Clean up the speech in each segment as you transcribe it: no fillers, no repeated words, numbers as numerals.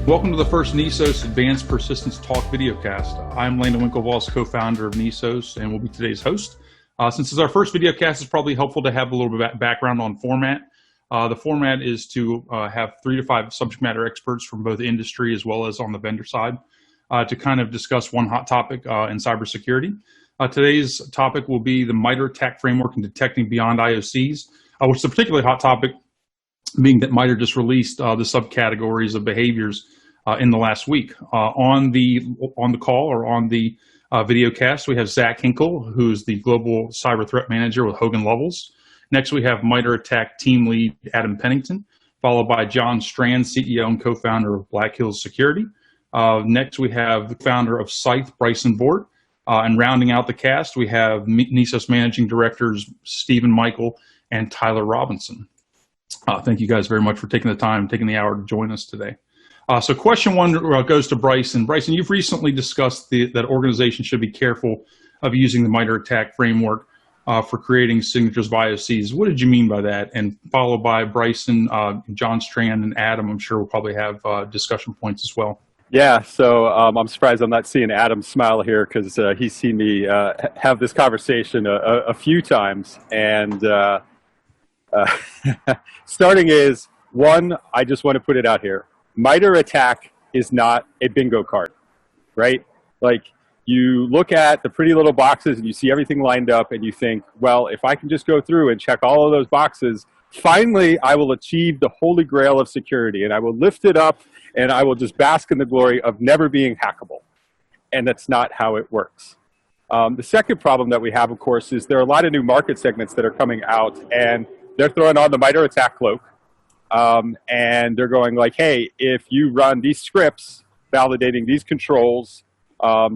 Welcome to the first Nisos Advanced Persistence Talk videocast. I'm Landon Winklevoss, co-founder of Nisos, and will be today's host. Since it's our first videocast, it's probably helpful to have a little bit of background on format. The format is to have 3 to 5 subject matter experts from both industry as well as on the vendor side to kind of discuss one hot topic in cybersecurity. Today's topic will be the MITRE Attack framework and detecting beyond IOCs, which is a particularly hot topic, being that MITRE just released the subcategories of behaviors in the last week. On the call or on the video cast, we have Zach Hinkel, who's the Global Cyber Threat Manager with Hogan Lovells. Next, we have MITRE Attack Team Lead Adam Pennington, followed by John Strand, CEO and co-founder of Black Hills Security. Next, we have the founder of SCYTHE, Bryson, Bort. And rounding out the cast, we have Nisos Managing Directors Stephen Michael and Tyler Robinson. Thank you guys very much for taking the time, taking the hour to join us today. So question one goes to Bryson. Bryson, you've recently discussed that organizations should be careful of using the MITRE Attack framework for creating signatures of IOCs. What did you mean by that? And followed by Bryson, John Strand, and Adam, I'm sure we'll probably have discussion points as well. Yeah, so I'm surprised I'm not seeing Adam smile here because he's seen me have this conversation a few times. And starting is, one, I just want to put it out here. MITRE Attack is not a bingo card, right? Like, you look at the pretty little boxes and you see everything lined up and you think, well, if I can just go through and check all of those boxes, finally I will achieve the holy grail of security and I will lift it up and I will just bask in the glory of never being hackable. And that's not how it works. The second problem that we have, of course, is there are a lot of new market segments that are coming out and they're throwing on the MITRE Attack cloak. And they're going like, hey, if you run these scripts, validating these controls,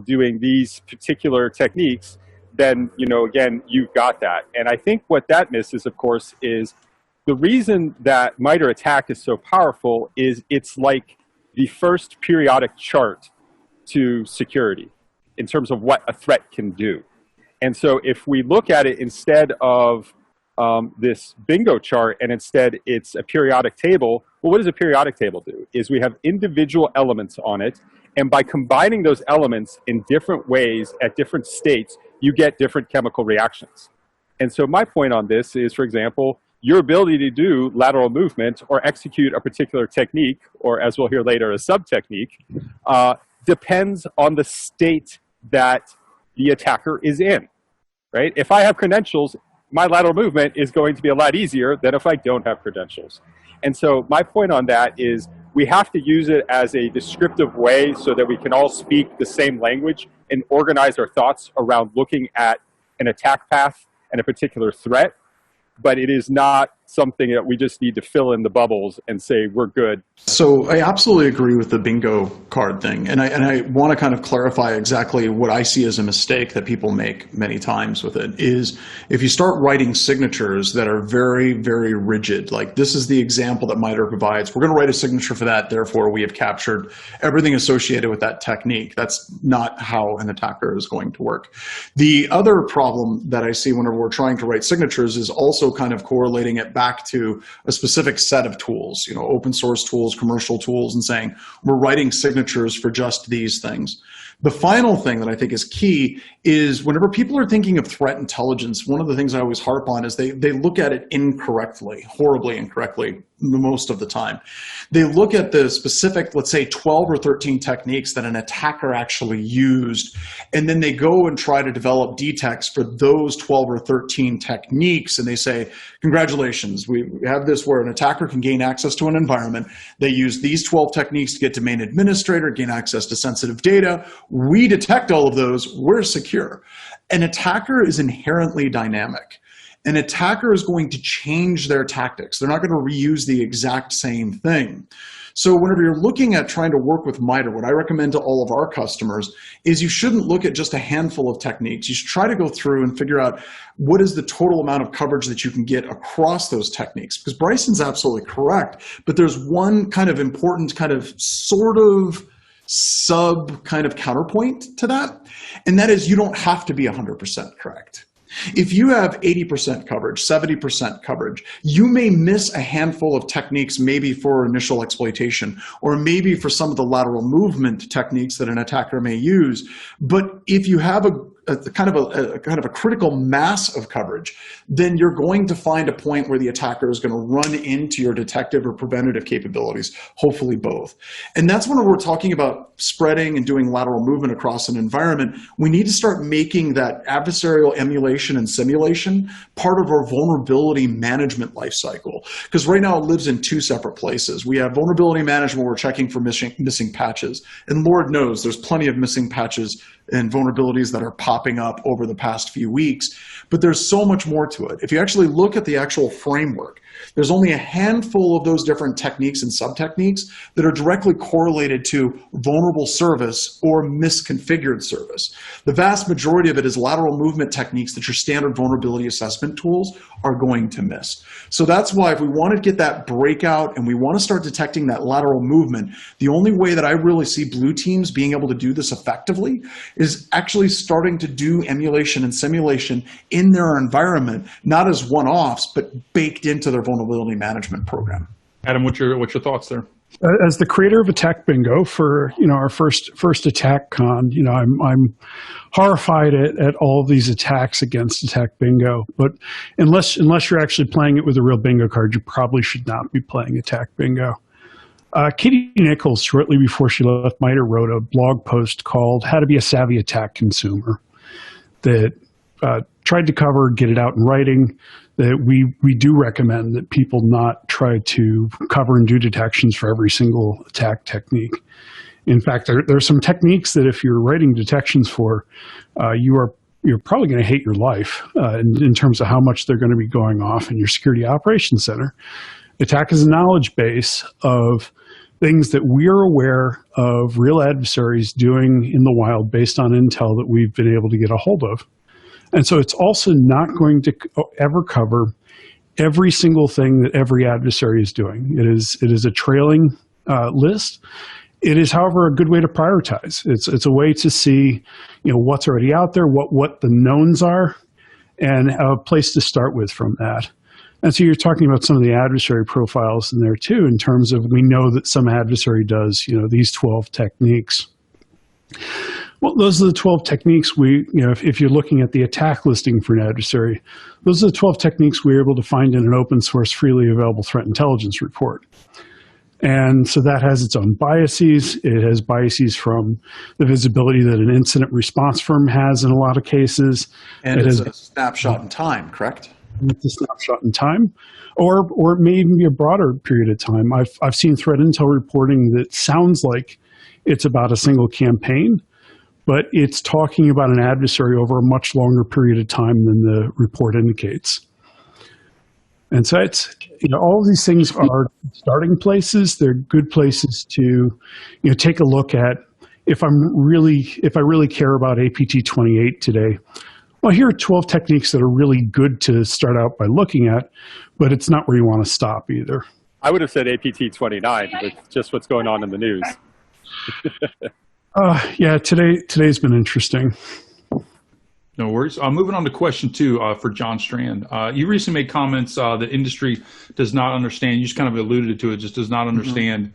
doing these particular techniques, then, again, you've got that. And I think what that misses, of course, is the reason that MITRE Attack is so powerful is it's like the first periodic chart to security in terms of what a threat can do. And so if we look at it instead of this bingo chart, and instead it's a periodic table. Well, what does a periodic table do? Is we have individual elements on it, and by combining those elements in different ways at different states, you get different chemical reactions. And so my point on this is, for example, your ability to do lateral movement or execute a particular technique, or as we'll hear later, a sub-technique, depends on the state that the attacker is in, right? If I have credentials, my lateral movement is going to be a lot easier than if I don't have credentials. And so my point on that is we have to use it as a descriptive way so that we can all speak the same language and organize our thoughts around looking at an attack path and a particular threat. But it is not something that we just need to fill in the bubbles and say we're good. So I absolutely agree with the bingo card thing. And I want to kind of clarify exactly what I see as a mistake that people make many times with it is if you start writing signatures that are very, very rigid, like this is the example that MITRE provides, we're going to write a signature for that, therefore we have captured everything associated with that technique. That's not how an attacker is going to work. The other problem that I see whenever we're trying to write signatures is also kind of correlating it back to a specific set of tools, open source tools, commercial tools, and saying we're writing signatures for just these things. The final thing that I think is key is whenever people are thinking of threat intelligence, one of the things I always harp on is they look at it incorrectly, horribly incorrectly, most of the time. They look at the specific, let's say 12 or 13 techniques that an attacker actually used, and then they go and try to develop detects for those 12 or 13 techniques, and they say, congratulations, we have this where an attacker can gain access to an environment. They use these 12 techniques to get domain administrator, gain access to sensitive data. We detect all of those, we're secure. An attacker is inherently dynamic. An attacker is going to change their tactics. They're not going to reuse the exact same thing. So whenever you're looking at trying to work with MITRE, what I recommend to all of our customers is you shouldn't look at just a handful of techniques. You should try to go through and figure out what is the total amount of coverage that you can get across those techniques. Because Bryson's absolutely correct, but there's one kind of important kind of sort of sub kind of counterpoint to that, and that is you don't have to be 100% correct. If you have 80% coverage, 70% coverage, you may miss a handful of techniques, maybe for initial exploitation, or maybe for some of the lateral movement techniques that an attacker may use. But if you have a kind of a critical mass of coverage, then you're going to find a point where the attacker is going to run into your detective or preventative capabilities, hopefully both. And that's when we're talking about spreading and doing lateral movement across an environment. We need to start making that adversarial emulation and simulation part of our vulnerability management lifecycle. Because right now it lives in two separate places. We have vulnerability management where we're checking for missing patches. And Lord knows there's plenty of missing patches and vulnerabilities that are popping up over the past few weeks, but there's so much more to it. If you actually look at the actual framework, there's only a handful of those different techniques and sub-techniques that are directly correlated to vulnerable service or misconfigured service. The vast majority of it is lateral movement techniques that your standard vulnerability assessment tools are going to miss. So that's why if we want to get that breakout and we want to start detecting that lateral movement, the only way that I really see blue teams being able to do this effectively is actually starting to do emulation and simulation in their environment, not as one-offs, but baked into their vulnerability management program. Adam, what's your thoughts there? As the creator of Attack Bingo for our first attack con, I'm horrified at all of these attacks against Attack Bingo. But unless you're actually playing it with a real bingo card, you probably should not be playing Attack Bingo. Katie Nichols, shortly before she left MITRE, wrote a blog post called "How to Be a Savvy Attack Consumer" that tried to cover, get it out in writing, that we do recommend that people not try to cover and do detections for every single attack technique. In fact, there are some techniques that if you're writing detections for, you're probably going to hate your life in terms of how much they're going to be going off in your security operations center. Attack is a knowledge base of things that we are aware of real adversaries doing in the wild based on intel that we've been able to get a hold of. And so it's also not going to ever cover every single thing that every adversary is doing. It is a trailing list. It is, however, a good way to prioritize. It's a way to see, what's already out there, what the knowns are, and a place to start with from that. And so you're talking about some of the adversary profiles in there too, in terms of we know that some adversary does, these 12 techniques. Well, those are the 12 techniques if you're looking at the attack listing for an adversary, those are the 12 techniques we were able to find in an open source, freely available threat intelligence report. And so that has its own biases. It has biases from the visibility that an incident response firm has in a lot of cases. And it's a snapshot in time, correct? It's a snapshot in time, or it may even be a broader period of time. I've seen threat intel reporting that sounds like it's about a single campaign, but it's talking about an adversary over a much longer period of time than the report indicates. And so it's, all of these things are starting places. They're good places to, take a look at. If I really care about APT28 today, well, here are 12 techniques that are really good to start out by looking at, but it's not where you want to stop either. I would have said APT29 with just what's going on in the news. Yeah, today's been interesting. No worries. Moving on to question 2 for John Strand. You recently made comments that industry does not understand, you just kind of alluded to it, just does not understand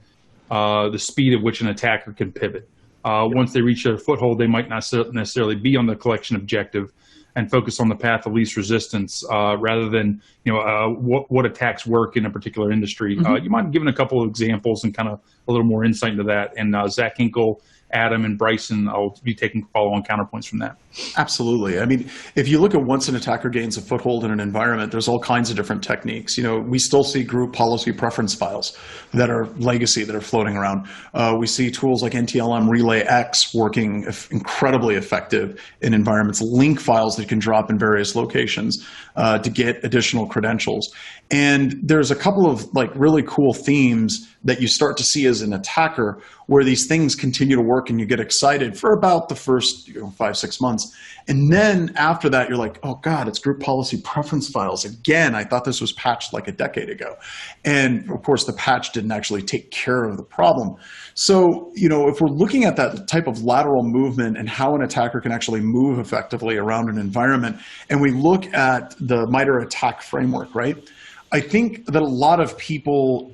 the speed at which an attacker can pivot. Once they reach a foothold, they might not necessarily be on the collection objective and focus on the path of least resistance rather than what attacks work in a particular industry. You mind giving a couple of examples and kind of a little more insight into that? And Zach, Hinkel, Adam, and Bryson, I'll be taking follow-on counterpoints from that. Absolutely. I mean, if you look at once an attacker gains a foothold in an environment, there's all kinds of different techniques. We still see group policy preference files that are legacy that are floating around. We see tools like NTLM Relay X working incredibly effective in environments, link files that can drop in various locations to get additional credentials. And there's a couple of really cool themes that you start to see as an attacker where these things continue to work work and you get excited for about the first 5-6 months. And then after that, you're like, oh God, it's group policy preference files. Again, I thought this was patched like a decade ago. And of course, the patch didn't actually take care of the problem. So, if we're looking at that type of lateral movement and how an attacker can actually move effectively around an environment, and we look at the MITRE Attack framework, right? I think that a lot of people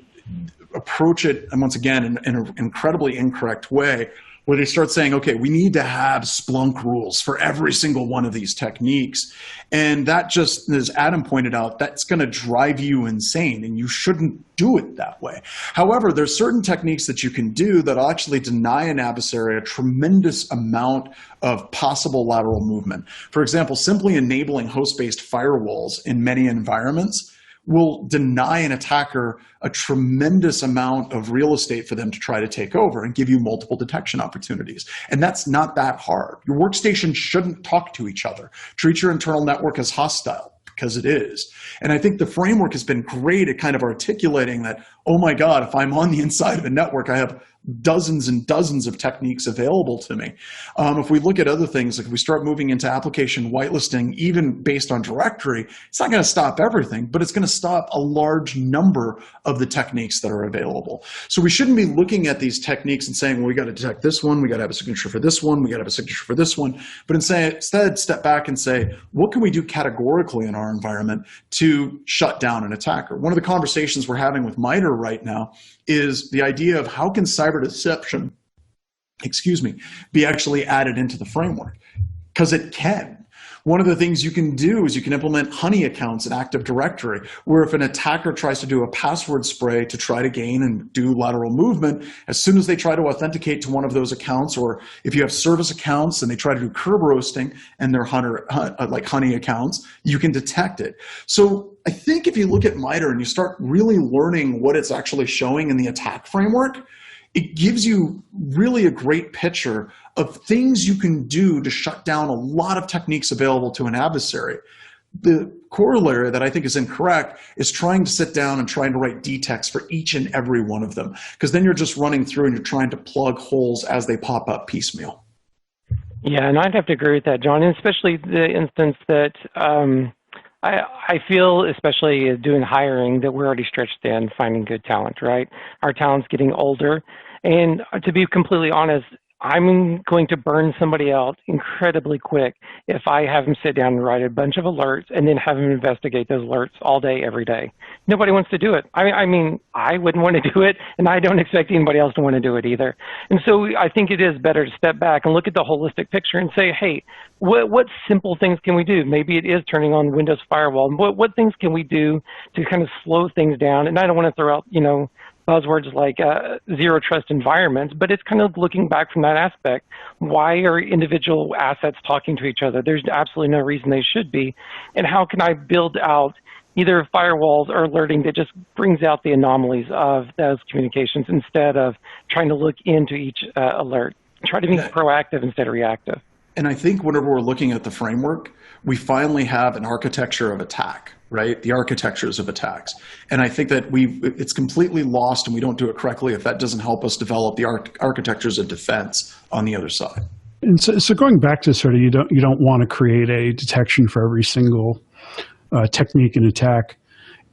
approach it, and once again, in an incredibly incorrect way, where they start saying, okay, we need to have Splunk rules for every single one of these techniques. And that just, as Adam pointed out, that's going to drive you insane, and you shouldn't do it that way. However, there's certain techniques that you can do that actually deny an adversary a tremendous amount of possible lateral movement. For example, simply enabling host-based firewalls in many environments will deny an attacker a tremendous amount of real estate for them to try to take over and give you multiple detection opportunities. And that's not that hard. Your workstation shouldn't talk to each other. Treat your internal network as hostile, because it is. And I think the framework has been great at kind of articulating that, oh my God, if I'm on the inside of a network, I have dozens and dozens of techniques available to me. If we look at other things, like if we start moving into application whitelisting, even based on directory, it's not going to stop everything, but it's going to stop a large number of the techniques that are available. So we shouldn't be looking at these techniques and saying, well, we got to detect this one, we got to have a signature for this one, we got to have a signature for this one, but instead step back and say, what can we do categorically in our environment to shut down an attacker? One of the conversations we're having with MITRE right now is the idea of how can cyber deception, be actually added into the framework? Because it can. One of the things you can do is you can implement honey accounts in Active Directory, where if an attacker tries to do a password spray to try to gain and do lateral movement, as soon as they try to authenticate to one of those accounts, or if you have service accounts and they try to do curb roasting and they're like honey accounts, you can detect it. So I think if you look at MITRE and you start really learning what it's actually showing in the attack framework, it gives you really a great picture of things you can do to shut down a lot of techniques available to an adversary. The corollary that I think is incorrect is trying to sit down and trying to write DTEX for each and every one of them, because then you're just running through and you're trying to plug holes as they pop up piecemeal. Yeah, and I'd have to agree with that, John, and especially the instance that I feel, especially doing hiring, that we're already stretched thin finding good talent, right? Our talent's getting older. And to be completely honest, I'm going to burn somebody out incredibly quick if I have them sit down and write a bunch of alerts and then have them investigate those alerts all day, every day. Nobody wants to do it. I mean, I wouldn't want to do it, and I don't expect anybody else to want to do it either. And so I think it is better to step back and look at the holistic picture and say, hey, what simple things can we do? Maybe it is turning on Windows Firewall. What things can we do to kind of slow things down? And I don't want to throw out, buzzwords like zero trust environments, but it's kind of looking back from that aspect. Why are individual assets talking to each other? There's absolutely no reason they should be. And how can I build out either firewalls or alerting that just brings out the anomalies of those communications instead of trying to look into each alert? Try to be proactive instead of reactive. And I think whenever we're looking at the framework, we finally have an architecture of attack, right? The architectures of attacks. And I think that it's completely lost and we don't do it correctly if that doesn't help us develop the architectures of defense on the other side. And so going back to sort of, you don't want to create a detection for every single technique and attack.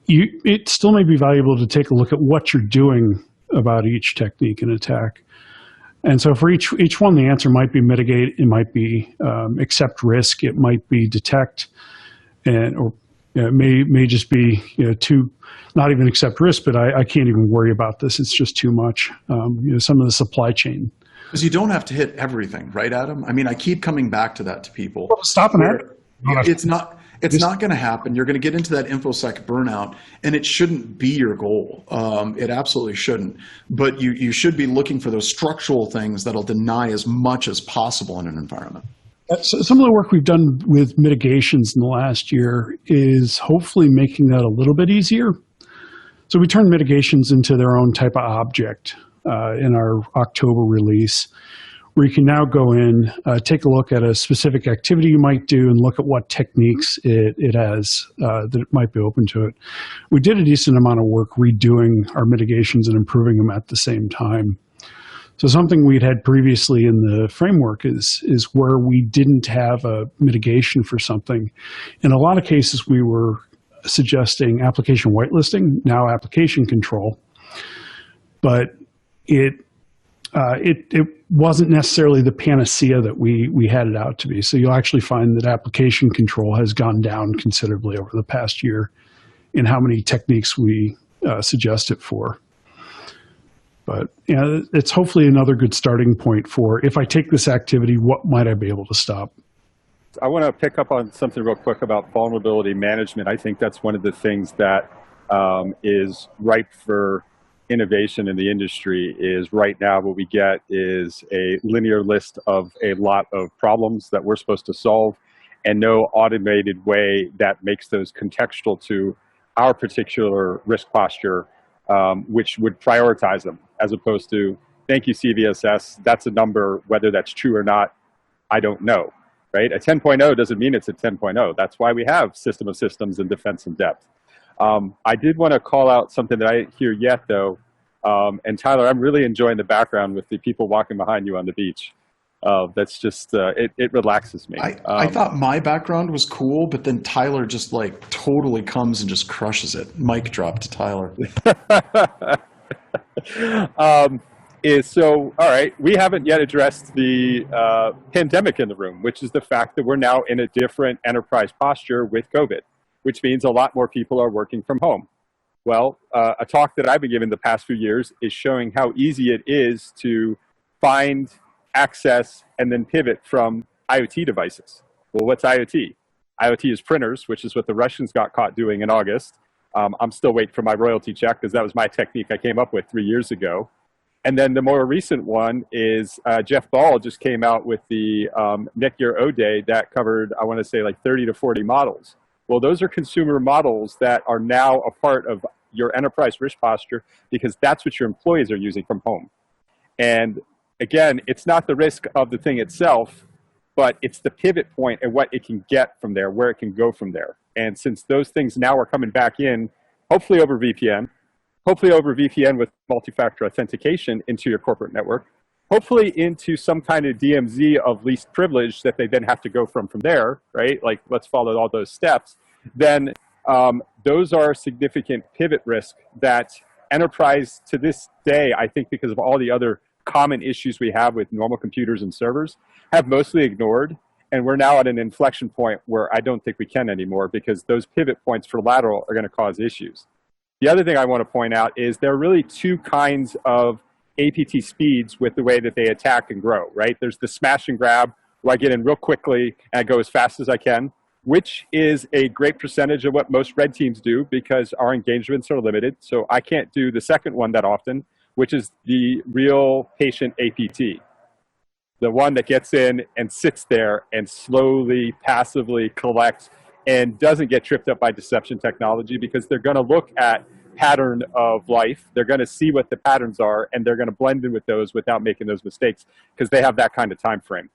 It still may be valuable to take a look at what you're doing about each technique and attack. And so for each one, the answer might be mitigate, it might be accept risk, it might be detect, or it may just be to not even accept risk, but I can't even worry about this. It's just too much. Some of the supply chain. Because you don't have to hit everything, right, Adam? I mean, I keep coming back to that to people. Well, stopping that. It's not going to happen. You're going to get into that InfoSec burnout, and it shouldn't be your goal. It absolutely shouldn't. But you should be looking for those structural things that'll deny as much as possible in an environment. Some of the work we've done with mitigations in the last year is hopefully making that a little bit easier. So we turned mitigations into their own type of object in our October release, where you can now go in, take a look at a specific activity you might do and look at what techniques it has that it might be open to it. We did a decent amount of work redoing our mitigations and improving them at the same time. So something we'd had previously in the framework is where we didn't have a mitigation for something. In a lot of cases, we were suggesting application whitelisting, now application control, but it wasn't necessarily the panacea that we had it out to be. So you'll actually find that application control has gone down considerably over the past year in how many techniques we suggest it for. But yeah, it's hopefully another good starting point for, if I take this activity, what might I be able to stop? I want to pick up on something real quick about vulnerability management. I think that's one of the things that is ripe for innovation in the industry. Is right now what we get is a linear list of a lot of problems that we're supposed to solve, and no automated way that makes those contextual to our particular risk posture, which would prioritize them, as opposed to, thank you, CVSS, that's a number, whether that's true or not, I don't know, right? A 10.0 doesn't mean it's a 10.0. That's why we have system of systems and defense in depth. I did want to call out something that I didn't hear yet, though. And Tyler, I'm really enjoying the background with the people walking behind you on the beach. That's just, it relaxes me. I thought my background was cool, but then Tyler just like totally comes and just crushes it. Mic drop to Tyler. All right, we haven't yet addressed the pandemic in the room, which is the fact that we're now in a different enterprise posture with COVID, which means a lot more people are working from home. Well, a talk that I've been giving the past few years is showing how easy it is to find, access, and then pivot from IoT devices. Well, what's IoT? IoT is printers, which is what the Russians got caught doing in August. I'm still waiting for my royalty check because that was my technique I came up with 3 years ago. And then the more recent one is Jeff Ball just came out with the Netgear O-Day that covered, I want to say, like 30 to 40 models. Well, those are consumer models that are now a part of your enterprise risk posture because that's what your employees are using from home. And again, it's not the risk of the thing itself, but it's the pivot point and what it can get from there, where it can go from there. And since those things now are coming back in, hopefully over VPN with multi-factor authentication into your corporate network, hopefully into some kind of DMZ of least privilege that they then have to go from there, right? Like, let's follow all those steps. Then those are significant pivot risk that enterprise to this day, I think because of all the other common issues we have with normal computers and servers, have mostly ignored. And we're now at an inflection point where I don't think we can anymore because those pivot points for lateral are going to cause issues. The other thing I want to point out is there are really two kinds of APT speeds with the way that they attack and grow, right? There's the smash and grab, where I get in real quickly and I go as fast as I can, which is a great percentage of what most red teams do because our engagements are limited. So I can't do the second one that often, which is the real patient APT. The one that gets in and sits there and slowly, passively collects and doesn't get tripped up by deception technology because they're going to look at pattern of life. They're going to see what the patterns are, and they're going to blend in with those without making those mistakes because they have that kind of time frame.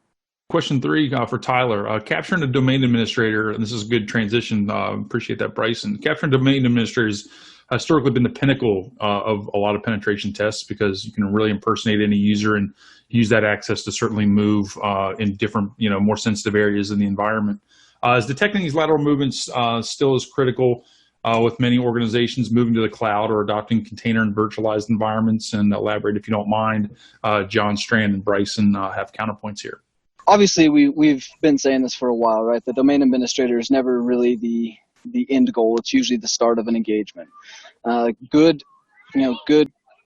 Question 3 for Tyler. Capturing a domain administrator, and this is a good transition. Appreciate that, Bryson. Capturing domain administrators has historically been the pinnacle of a lot of penetration tests because you can really impersonate any user and use that access to certainly move in different, more sensitive areas in the environment. Is detecting these lateral movements still as critical with many organizations moving to the cloud or adopting container and virtualized environments? And elaborate, if you don't mind. John, Strand, and Bryson have counterpoints here. Obviously, we've been saying this for a while, right? The domain administrator is never really the end goal. It's usually the start of an engagement. Good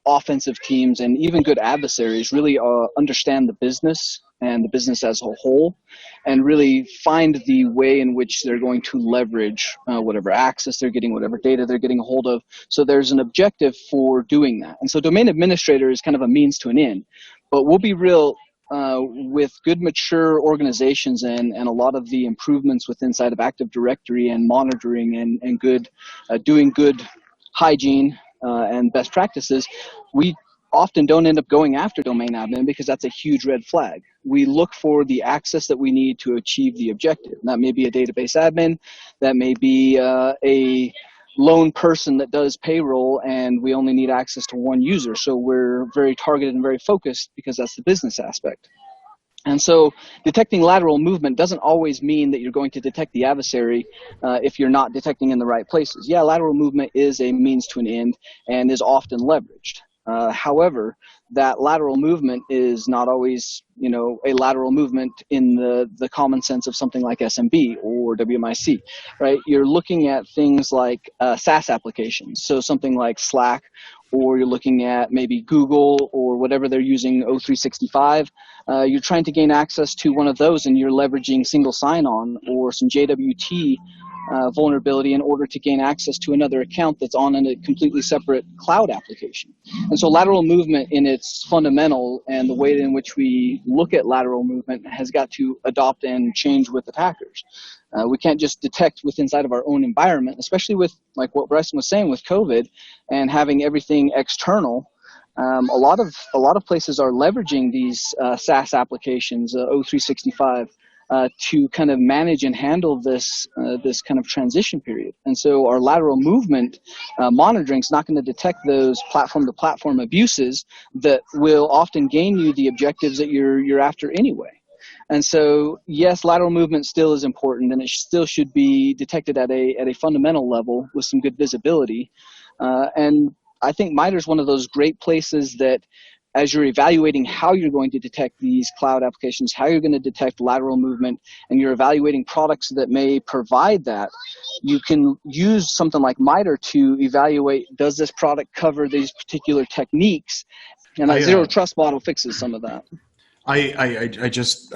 offensive teams and even good adversaries really understand the business and the business as a whole and really find the way in which they're going to leverage whatever access they're getting, whatever data they're getting a hold of. So there's an objective for doing that. And so domain administrator is kind of a means to an end. But we'll be real, with good mature organizations and a lot of the improvements with inside of Active Directory and monitoring and good doing good hygiene and best practices, we often don't end up going after domain admin because that's a huge red flag. We look for the access that we need to achieve the objective. That may be a database admin, that may be a lone person that does payroll, and we only need access to one user. So we're very targeted and very focused because that's the business aspect. And so detecting lateral movement doesn't always mean that you're going to detect the adversary if you're not detecting in the right places. Yeah, lateral movement is a means to an end and is often leveraged. However, that lateral movement is not always, a lateral movement in the common sense of something like SMB or WMIC, right? You're looking at things like SaaS applications, so something like Slack, or you're looking at maybe Google or whatever they're using, O365. You're trying to gain access to one of those, and you're leveraging single sign-on or some JWT vulnerability in order to gain access to another account that's on a completely separate cloud application. And so lateral movement in its fundamental and the way in which we look at lateral movement has got to adopt and change with attackers. We can't just detect within inside of our own environment, especially with like what Bryson was saying with COVID and having everything external. A lot of places are leveraging these SaaS applications, O365, to kind of manage and handle this kind of transition period. And so our lateral movement monitoring is not going to detect those platform-to-platform abuses that will often gain you the objectives that you're after anyway. And so, yes, lateral movement still is important, and it still should be detected at a fundamental level with some good visibility. And I think MITRE is one of those great places that, as you're evaluating how you're going to detect these cloud applications, how you're going to detect lateral movement, and you're evaluating products that may provide that, you can use something like MITRE to evaluate, does this product cover these particular techniques? And that zero trust model fixes some of that. I've just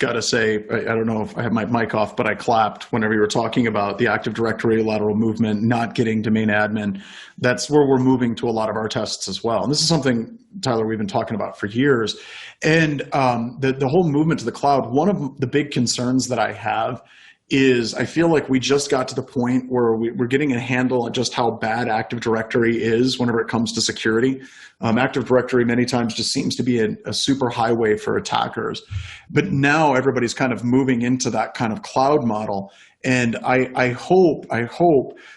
got to say, I don't know if I have my mic off, but I clapped whenever you were talking about the Active Directory, lateral movement, not getting domain admin. That's where we're moving to a lot of our tests as well. And this is something, Tyler, we've been talking about for years. And the whole movement to the cloud, one of the big concerns that I have is I feel like we just got to the point where we're getting a handle on just how bad Active Directory is whenever it comes to security. Active Directory many times just seems to be a super highway for attackers. But now everybody's kind of moving into that kind of cloud model. And I hope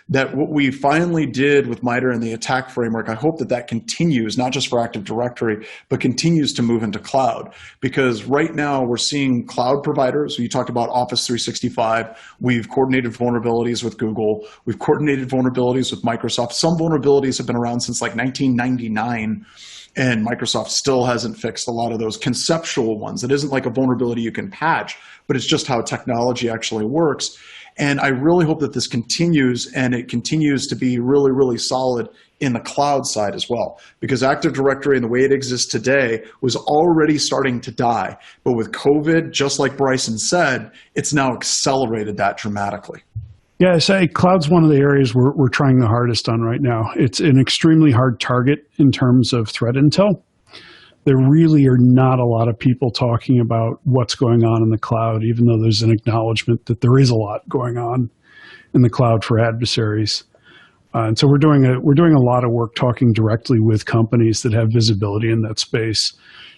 that what we finally did with MITRE and the attack framework, I hope that continues, not just for Active Directory, but continues to move into cloud. Because right now we're seeing cloud providers. You talked about Office 365. We've coordinated vulnerabilities with Google. We've coordinated vulnerabilities with Microsoft. Some vulnerabilities have been around since like 1999. And Microsoft still hasn't fixed a lot of those conceptual ones. It isn't like a vulnerability you can patch, but it's just how technology actually works. And I really hope that this continues, and it continues to be really, really solid in the cloud side as well. Because Active Directory and the way it exists today was already starting to die. But with COVID, just like Bryson said, it's now accelerated that dramatically. Yeah, I say cloud's one of the areas we're trying the hardest on right now. It's an extremely hard target in terms of threat intel. There really are not a lot of people talking about what's going on in the cloud, even though there's an acknowledgement that there is a lot going on in the cloud for adversaries. And so we're doing a lot of work talking directly with companies that have visibility in that space,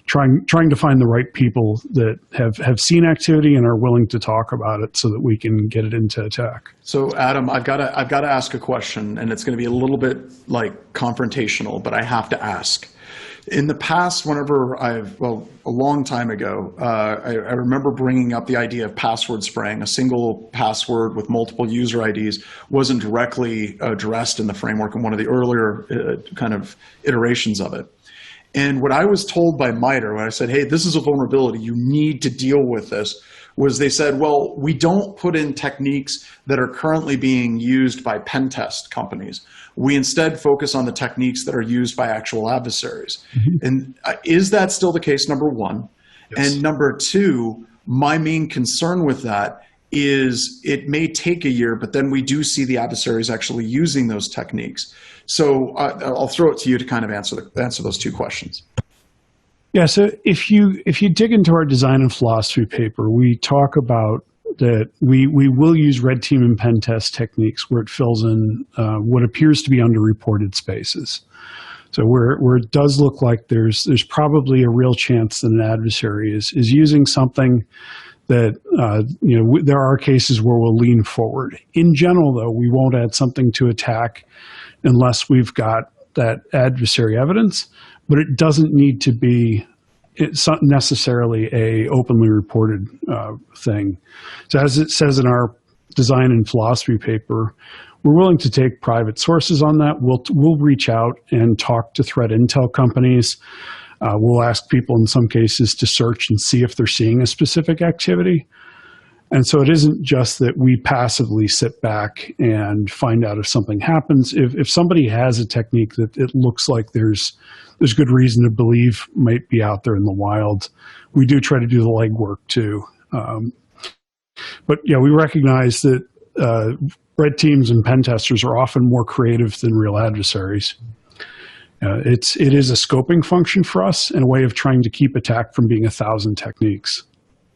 trying to find the right people that have seen activity and are willing to talk about it so that we can get it into attack. So Adam, I've got to ask a question, and it's going to be a little bit like confrontational, but I have to ask. In the past, whenever a long time ago, I remember bringing up the idea of password spraying. A single password with multiple user IDs wasn't directly addressed in the framework in one of the earlier kind of iterations of it. And what I was told by MITRE when I said, hey, this is a vulnerability, you need to deal with this, was they said, well, we don't put in techniques that are currently being used by pen test companies. We instead focus on the techniques that are used by actual adversaries. Mm-hmm. And is that still the case, number one? Yes. And number two, my main concern with that is it may take a year, but then we do see the adversaries actually using those techniques. So I'll throw it to you to kind of answer those two questions. Yeah, so if you dig into our design and philosophy paper, we talk about that we will use red team and pen test techniques where it fills in what appears to be underreported spaces. So where it does look like there's probably a real chance that an adversary is using something that there are cases where we'll lean forward. In general, though, we won't add something to attack unless we've got that adversary evidence, but it doesn't need to be necessarily a openly reported thing. So as it says in our design and philosophy paper, we're willing to take private sources on that. We'll reach out and talk to threat intel companies. We'll ask people in some cases to search and see if they're seeing a specific activity. And so it isn't just that we passively sit back and find out if something happens. If somebody has a technique that it looks like there's good reason to believe might be out there in the wild, we do try to do the legwork too. But yeah, we recognize that red teams and pen testers are often more creative than real adversaries. It is a scoping function for us and a way of trying to keep attack from being 1,000 techniques.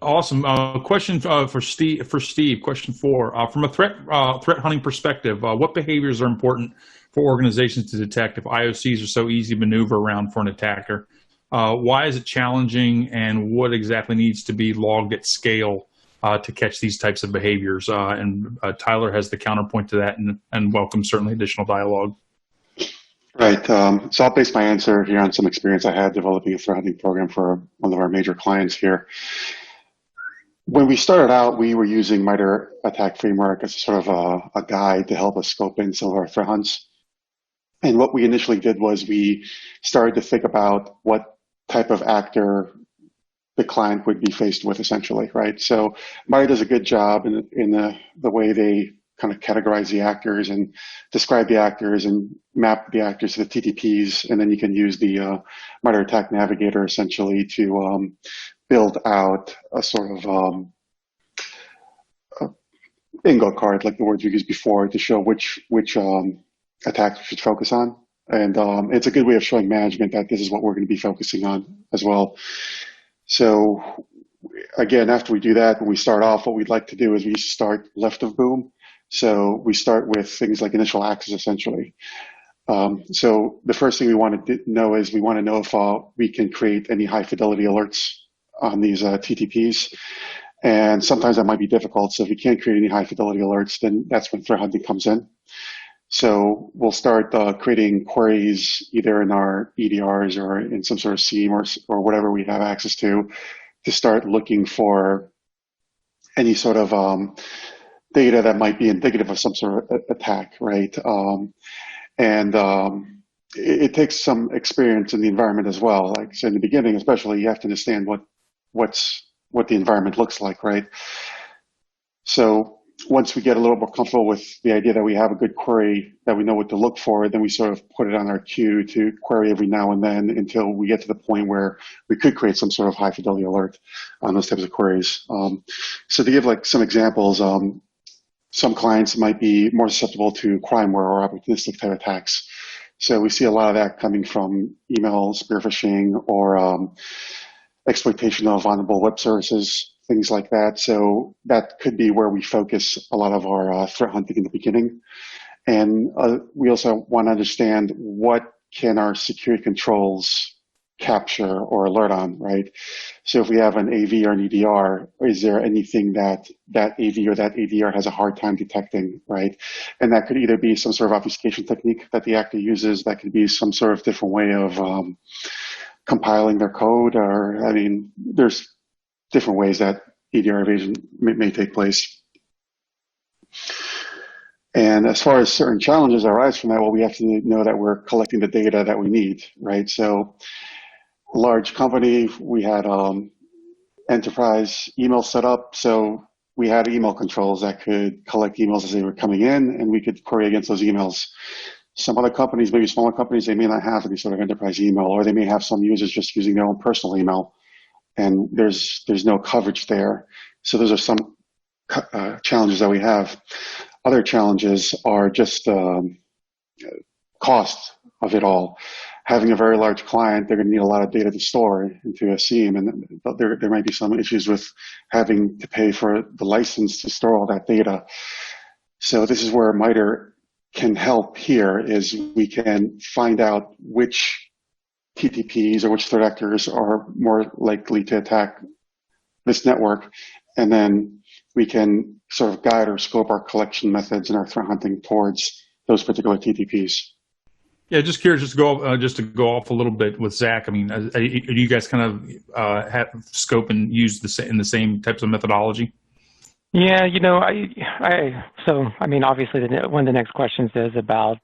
Awesome. Question for Steve. Question 4. From a threat hunting perspective, what behaviors are important for organizations to detect if IOCs are so easy to maneuver around for an attacker? Why is it challenging, and what exactly needs to be logged at scale to catch these types of behaviors? And Tyler has the counterpoint to that, and welcomes certainly additional dialogue. Right. So I'll base my answer here on some experience I had developing a threat hunting program for one of our major clients here. When we started out, we were using MITRE Attack framework as sort of a guide to help us scope in some of our threat hunts. And what we initially did was we started to think about what type of actor the client would be faced with, essentially, right? So MITRE does a good job in the way they kind of categorize the actors and describe the actors and map the actors to the TTPs, and then you can use the MITRE Attack Navigator essentially to build out a sort of a bingo card, like the words we used before, to show which attacks we should focus on. And it's a good way of showing management that this is what we're going to be focusing on as well. So again, after we do that, when we start off, what we'd like to do is we start left of boom. So we start with things like initial access, essentially. So the first thing we want to know is we want to know if we can create any high fidelity alerts on these TTPs. And sometimes that might be difficult. So if we can't create any high fidelity alerts, then that's when threat hunting comes in. So we'll start creating queries either in our EDRs or in some sort of SIEM or whatever we have access to start looking for any sort of data that might be indicative of some sort of attack, right? It takes some experience in the environment as well. Like I said in the beginning, especially, you have to understand what the environment looks like, right? So once we get a little more comfortable with the idea that we have a good query, that we know what to look for, then we sort of put it on our queue to query every now and then until we get to the point where we could create some sort of high fidelity alert on those types of queries. So to give like some examples, some clients might be more susceptible to crimeware or opportunistic type attacks. So we see a lot of that coming from email spear phishing or exploitation of vulnerable web services, things like that. So that could be where we focus a lot of our threat hunting in the beginning. And we also want to understand what can our security controls capture or alert on, right? So if we have an AV or an EDR, is there anything that AV or that ADR has a hard time detecting, right? And that could either be some sort of obfuscation technique that the actor uses, that could be some sort of different way of compiling their code, or, I mean, there's different ways that EDR evasion may take place. And as far as certain challenges arise from that, well, we have to know that we're collecting the data that we need, right? So large company, we had enterprise email set up. So we had email controls that could collect emails as they were coming in, and we could query against those emails. Some other companies, maybe smaller companies, they may not have any sort of enterprise email, or they may have some users just using their own personal email, and there's no coverage there. So those are some challenges that we have. Other challenges are just cost of it all. Having a very large client, they're going to need a lot of data to store into a SIEM, and there might be some issues with having to pay for the license to store all that data. So this is where MITRE can help here, is we can find out which TTPs or which threat actors are more likely to attack this network, and then we can sort of guide or scope our collection methods and our threat hunting towards those particular TTPs. Yeah, just curious, just to go off a little bit with Zach. I mean, do you guys kind of have scope and use in the same types of methodology? Yeah, you know, I mean, obviously, one of the next questions is about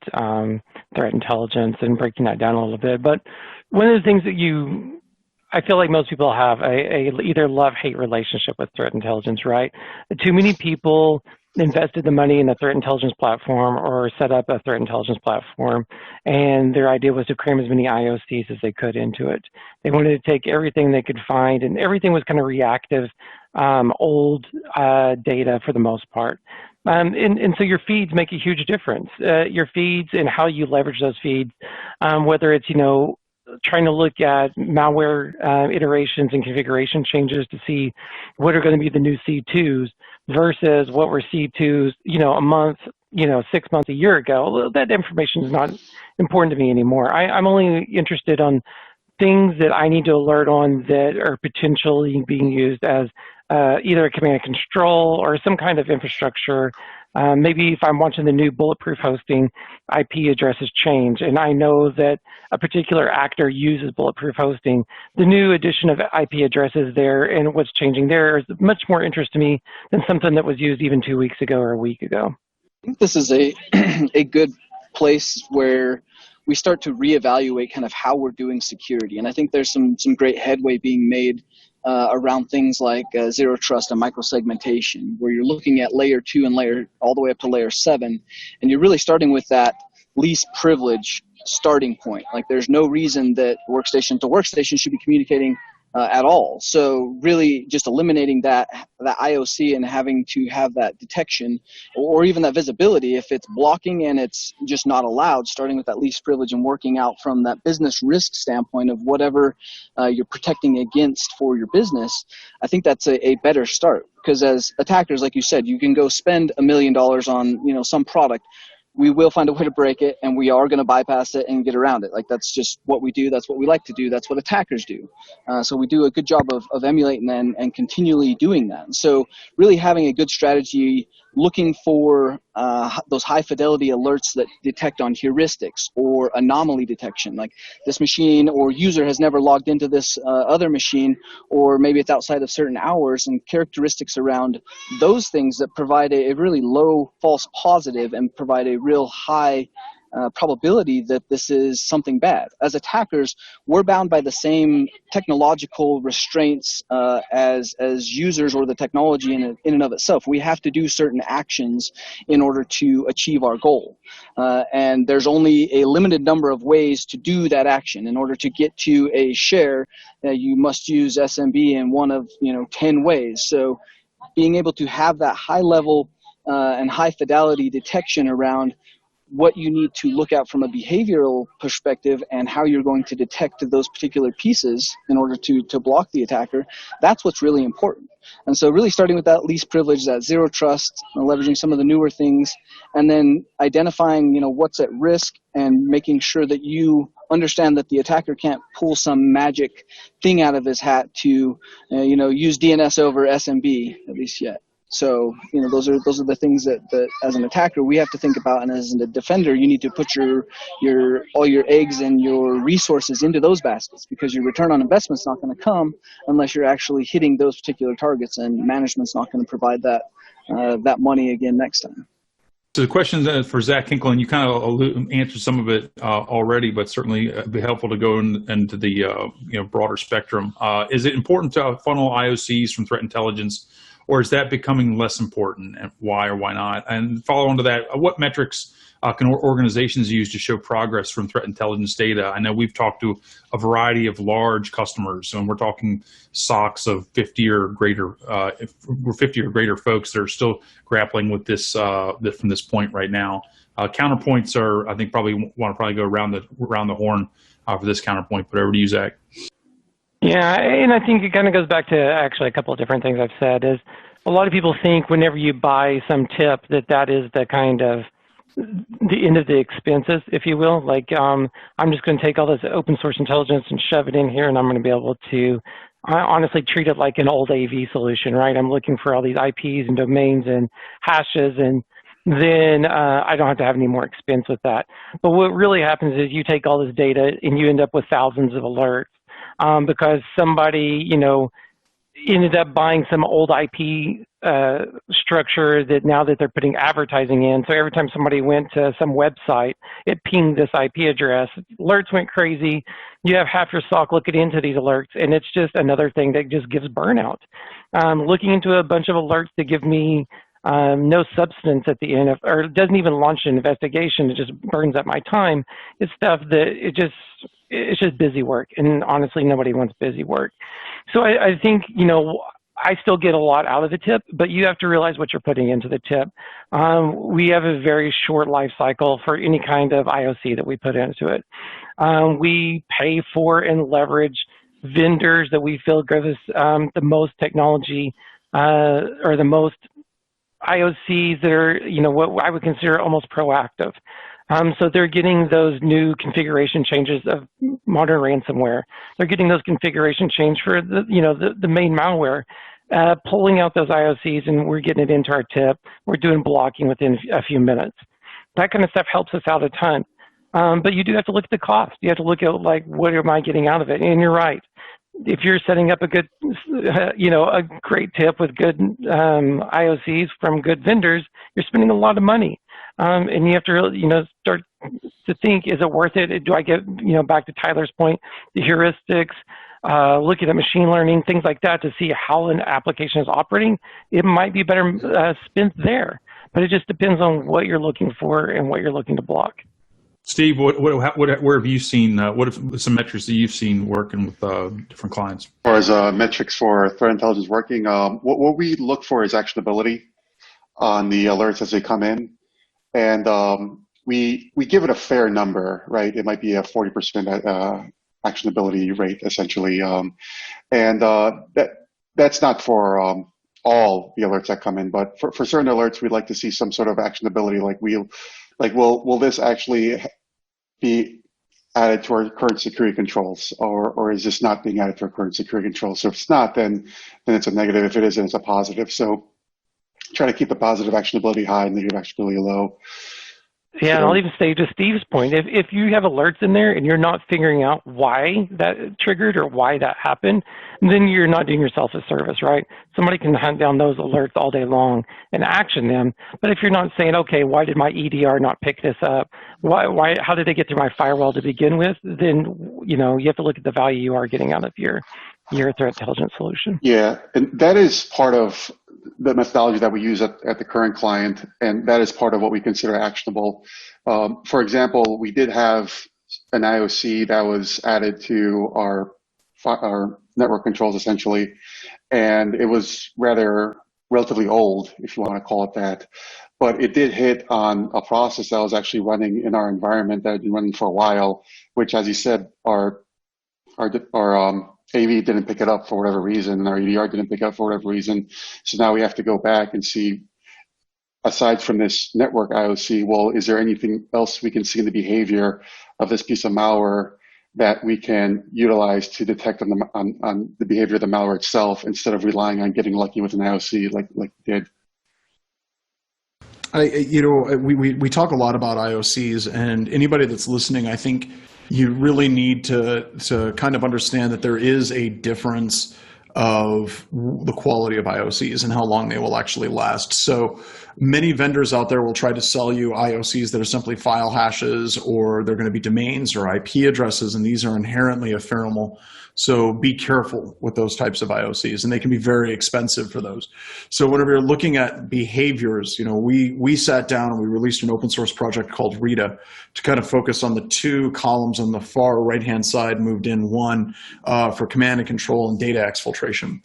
threat intelligence and breaking that down a little bit. But one of the things that I feel like most people have a either love-hate relationship with threat intelligence, right? Too many people invested the money in a threat intelligence platform or set up a threat intelligence platform, and their idea was to cram as many IOCs as they could into it. They wanted to take everything they could find, and everything was kind of reactive, old data for the most part. And so your feeds make a huge difference. Your feeds and how you leverage those feeds, whether it's, you know, trying to look at malware iterations and configuration changes to see what are going to be the new C2s versus what were C2s, you know, a month, you know, 6 months, a year ago. That information is not important to me anymore. I'm only interested on things that I need to alert on that are potentially being used as either a command and control or some kind of infrastructure. Maybe if I'm watching the new bulletproof hosting, IP addresses change, and I know that a particular actor uses bulletproof hosting. The new addition of IP addresses there and what's changing there is much more interest to me than something that was used even 2 weeks ago or a week ago. I think this is a good place where we start to reevaluate kind of how we're doing security. And I think there's some great headway being made around things like zero trust and microsegmentation, where you're looking at layer 2 and all the way up to layer 7, and you're really starting with that least privilege starting point. Like, there's no reason that workstation to workstation should be communicating at all. So really just eliminating that IOC and having to have that detection or even that visibility if it's blocking and it's just not allowed, starting with that least privilege and working out from that business risk standpoint of whatever you're protecting against for your business. I think that's a better start, because as attackers, like you said, you can go spend $1 million on, you know, some product. We will find a way to break it, and we are going to bypass it and get around it. Like, that's just what we do. That's what we like to do. That's what attackers do. So we do a good job of emulating that and continually doing that. So really having a good strategy, looking for those high fidelity alerts that detect on heuristics or anomaly detection, like this machine or user has never logged into this other machine, or maybe it's outside of certain hours, and characteristics around those things that provide a really low false positive and provide a real high probability that this is something bad. As attackers, we're bound by the same technological restraints as users or the technology in and of itself. We have to do certain actions in order to achieve our goal. And there's only a limited number of ways to do that action. In order to get to a share, you must use SMB in one of 10 ways. So being able to have that high level and high fidelity detection around what you need to look at from a behavioral perspective and how you're going to detect those particular pieces in order to block the attacker, that's what's really important. And so really starting with that least privilege, that zero trust, leveraging some of the newer things, and then identifying what's at risk and making sure that you understand that the attacker can't pull some magic thing out of his hat to use DNS over SMB, at least yet. So, those are the things that as an attacker we have to think about, and as a defender, you need to put all your eggs and your resources into those baskets, because your return on investment is not going to come unless you're actually hitting those particular targets, and management's not going to provide that money again next time. So the question for Zach Hinkel, and you kind of answered some of it already, but certainly it'd be helpful to go into the broader spectrum. Is it important to funnel IOCs from threat intelligence, or is that becoming less important, and why or why not? And follow on to that, what metrics can organizations use to show progress from threat intelligence data? I know we've talked to a variety of large customers, and we're talking SOCs of 50 or greater, 50 or greater folks that are still grappling with this from this point right now. Counterpoints are, I think, want to go around the horn for this counterpoint. But over to you, Zach. Yeah, and I think it kind of goes back to actually a couple of different things I've said. Is a lot of people think whenever you buy some tip that is the kind of the end of the expenses, if you will. Like, I'm just going to take all this open source intelligence and shove it in here, and I'm going to be able to I honestly treat it like an old AV solution, right? I'm looking for all these IPs and domains and hashes, and then I don't have to have any more expense with that. But what really happens is you take all this data and you end up with thousands of alerts because somebody, you know, ended up buying some old IP structure that now that they're putting advertising in. So every time somebody went to some website, it pinged this IP address. Alerts went crazy. You have half your stock looking into these alerts, and it's just another thing that just gives burnout. Looking into a bunch of alerts that give me no substance at the end, or it doesn't even launch an investigation, it just burns up my time. It's stuff that it's just busy work, and honestly, nobody wants busy work. So I think, you know, I still get a lot out of the tip, but you have to realize what you're putting into the tip. We have a very short life cycle for any kind of IOC that we put into it. We pay for and leverage vendors that we feel give us the most technology or the most IOCs that are, you know, what I would consider almost proactive. So they're getting those new configuration changes of modern ransomware. They're getting those configuration change for the, you know, the main malware, pulling out those IOCs, and we're getting it into our tip. We're doing blocking within a few minutes. That kind of stuff helps us out a ton. But you do have to look at the cost. You have to look at, like, what am I getting out of it? And you're right. If you're setting up a good, you know, a great tip with good IOCs from good vendors, you're spending a lot of money. And you have to, you know, start to think, is it worth it? Do I get, you know, back to Tyler's point, the heuristics, looking at machine learning, things like that to see how an application is operating? It might be better spent there, but it just depends on what you're looking for and what you're looking to block. Steve, where have you seen, what are some metrics that you've seen working with different clients? As far as metrics for threat intelligence working, what we look for is actionability on the alerts as they come in. And we give it a fair number, right? It might be a 40% actionability rate, essentially. And that's not for all the alerts that come in, but for certain alerts, we'd like to see some sort of actionability, will this actually be added to our current security controls, or is this not being added to our current security controls? So if it's not, then it's a negative. If it is, then it's a positive. So try to keep the positive actionability high and negative actionability low. Yeah, and I'll even say to Steve's point, if you have alerts in there and you're not figuring out why that triggered or why that happened, then you're not doing yourself a service, right? Somebody can hunt down those alerts all day long and action them. But if you're not saying, okay, why did my EDR not pick this up? How did they get through my firewall to begin with? Then, you know, you have to look at the value you are getting out of your threat intelligence solution. Yeah, and that is part of the methodology that we use at the current client, and that is part of what we consider actionable. For example, we did have an IOC that was added to our network controls, essentially, and it was relatively old, if you want to call it that, but it did hit on a process that was actually running in our environment that had been running for a while, which, as you said, our AV didn't pick it up for whatever reason, and our EDR didn't pick it up for whatever reason. So now we have to go back and see, aside from this network IOC, well, is there anything else we can see in the behavior of this piece of malware that we can utilize to detect on the behavior of the malware itself, instead of relying on getting lucky with an IOC like we did? We talk a lot about IOCs, and anybody that's listening, I think you really need to kind of understand that there is a difference of the quality of IOCs and how long they will actually last. So many vendors out there will try to sell you IOCs that are simply file hashes, or they're going to be domains or IP addresses, and these are inherently ephemeral. So be careful with those types of IOCs, and they can be very expensive for those. So whenever you're looking at behaviors, you know, we sat down and we released an open source project called Rita to kind of focus on the two columns on the far right-hand side, moved in one for command and control and data exfiltration. penetration,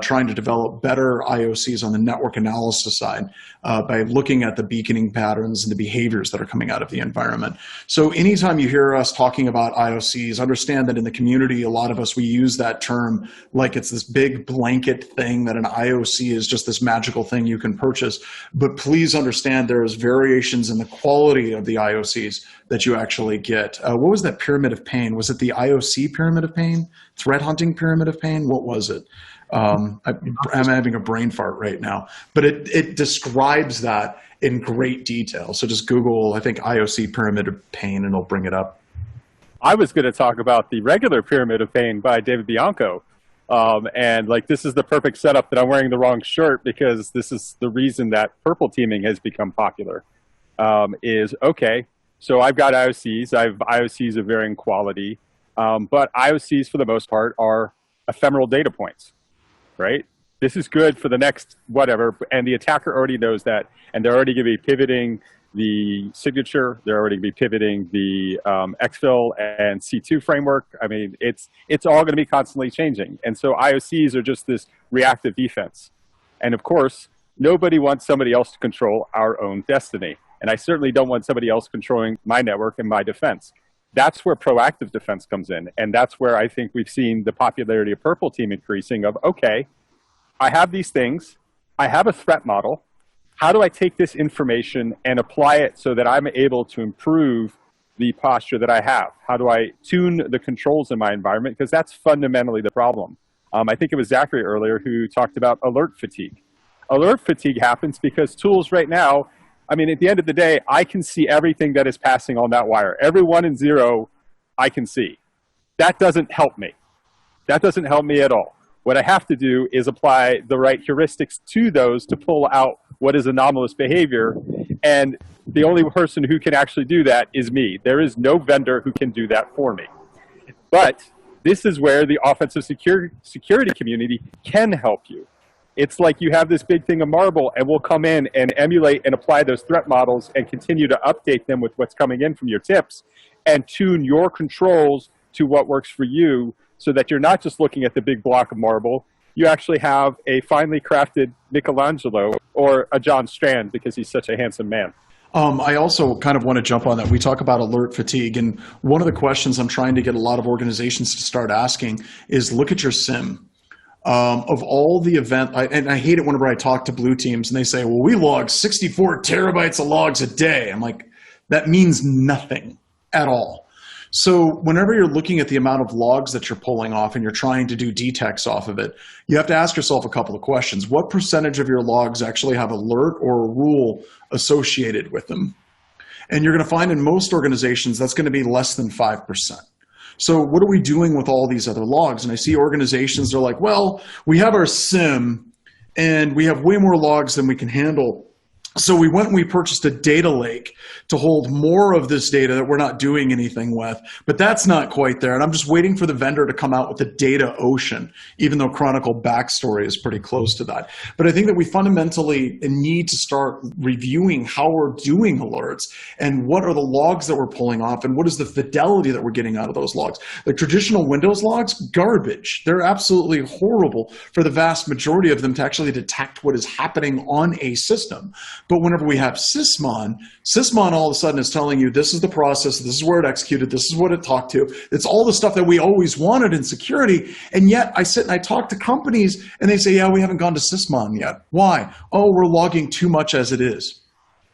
trying to develop better IOCs on the network analysis side by looking at the beaconing patterns and the behaviors that are coming out of the environment. So anytime you hear us talking about IOCs, understand that in the community, a lot of us, we use that term like it's this big blanket thing, that an IOC is just this magical thing you can purchase. But please understand there's variations in the quality of the IOCs that you actually get. What was that pyramid of pain? Was it the IOC pyramid of pain? Threat hunting pyramid of pain? What was it? I'm having a brain fart right now. But it describes that in great detail. So just Google, I think, IOC pyramid of pain, and it'll bring it up. I was going to talk about the regular pyramid of pain by David Bianco. And like, this is the perfect setup that I'm wearing the wrong shirt, because this is the reason that purple teaming has become popular. Okay, so I've got IOCs. I have IOCs of varying quality, but IOCs for the most part are ephemeral data points, right? This is good for the next whatever, and the attacker already knows that, and they're already going to be pivoting the signature. They're already going to be pivoting the exfil and C2 framework. I mean, it's all going to be constantly changing. And so IOCs are just this reactive defense. And of course, nobody wants somebody else to control our own destiny. And I certainly don't want somebody else controlling my network and my defense. That's where proactive defense comes in. And that's where I think we've seen the popularity of purple team increasing of, okay, I have these things. I have a threat model. How do I take this information and apply it so that I'm able to improve the posture that I have? How do I tune the controls in my environment? Because that's fundamentally the problem. I think it was Zachary earlier who talked about alert fatigue. Alert fatigue happens because tools right now, I mean, at the end of the day, I can see everything that is passing on that wire. Every 1 and 0, I can see. That doesn't help me. That doesn't help me at all. What I have to do is apply the right heuristics to those to pull out what is anomalous behavior. And the only person who can actually do that is me. There is no vendor who can do that for me. But this is where the offensive security community can help you. It's like you have this big thing of marble, and we'll come in and emulate and apply those threat models and continue to update them with what's coming in from your tips and tune your controls to what works for you, so that you're not just looking at the big block of marble. You actually have a finely crafted Michelangelo or a John Strand, because he's such a handsome man. I also kind of want to jump on that. We talk about alert fatigue, and one of the questions I'm trying to get a lot of organizations to start asking is, look at your SIM. Of all the and I hate it whenever I talk to blue teams and they say, well, we log 64 terabytes of logs a day. I'm like, that means nothing at all. So whenever you're looking at the amount of logs that you're pulling off and you're trying to do detects off of it, you have to ask yourself a couple of questions. What percentage of your logs actually have alert or a rule associated with them? And you're going to find in most organizations that's going to be less than 5%. So what are we doing with all these other logs? And I see organizations, they're like, well, we have our SIM and we have way more logs than we can handle. So we went and we purchased a data lake to hold more of this data that we're not doing anything with, but that's not quite there. And I'm just waiting for the vendor to come out with the data ocean, even though Chronicle backstory is pretty close to that. But I think that we fundamentally need to start reviewing how we're doing alerts and what are the logs that we're pulling off and what is the fidelity that we're getting out of those logs. The traditional Windows logs, garbage. They're absolutely horrible for the vast majority of them to actually detect what is happening on a system. But whenever we have Sysmon all of a sudden is telling you this is the process, this is where it executed, this is what it talked to. It's all the stuff that we always wanted in security. And yet I sit and I talk to companies and they say, yeah, we haven't gone to Sysmon yet. Why? Oh, we're logging too much as it is.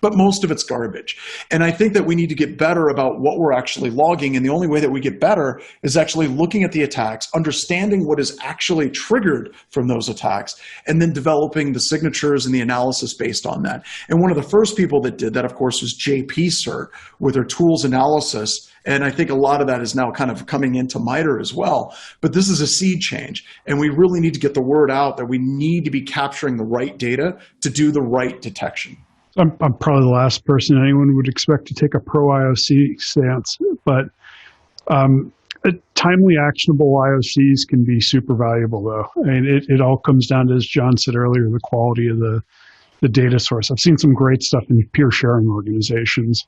But most of it's garbage. And I think that we need to get better about what we're actually logging. And the only way that we get better is actually looking at the attacks, understanding what is actually triggered from those attacks, and then developing the signatures and the analysis based on that. And one of the first people that did that, of course, was JP-Cert with their tools analysis. And I think a lot of that is now kind of coming into MITRE as well. But this is a seed change. And we really need to get the word out that we need to be capturing the right data to do the right detection. I'm probably the last person anyone would expect to take a pro-IOC stance, but timely actionable IOCs can be super valuable, though. I mean, it all comes down to, as John said earlier, the quality of the data source. I've seen some great stuff in peer sharing organizations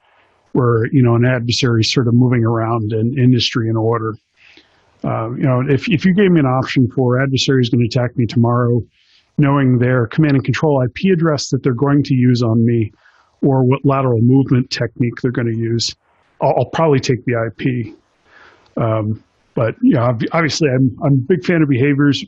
where, an adversary is sort of moving around in industry and order. If you gave me an option for adversaries going to attack me tomorrow, knowing their command and control IP address that they're going to use on me, or what lateral movement technique they're going to use, I'll probably take the IP. But obviously, I'm a big fan of behaviors.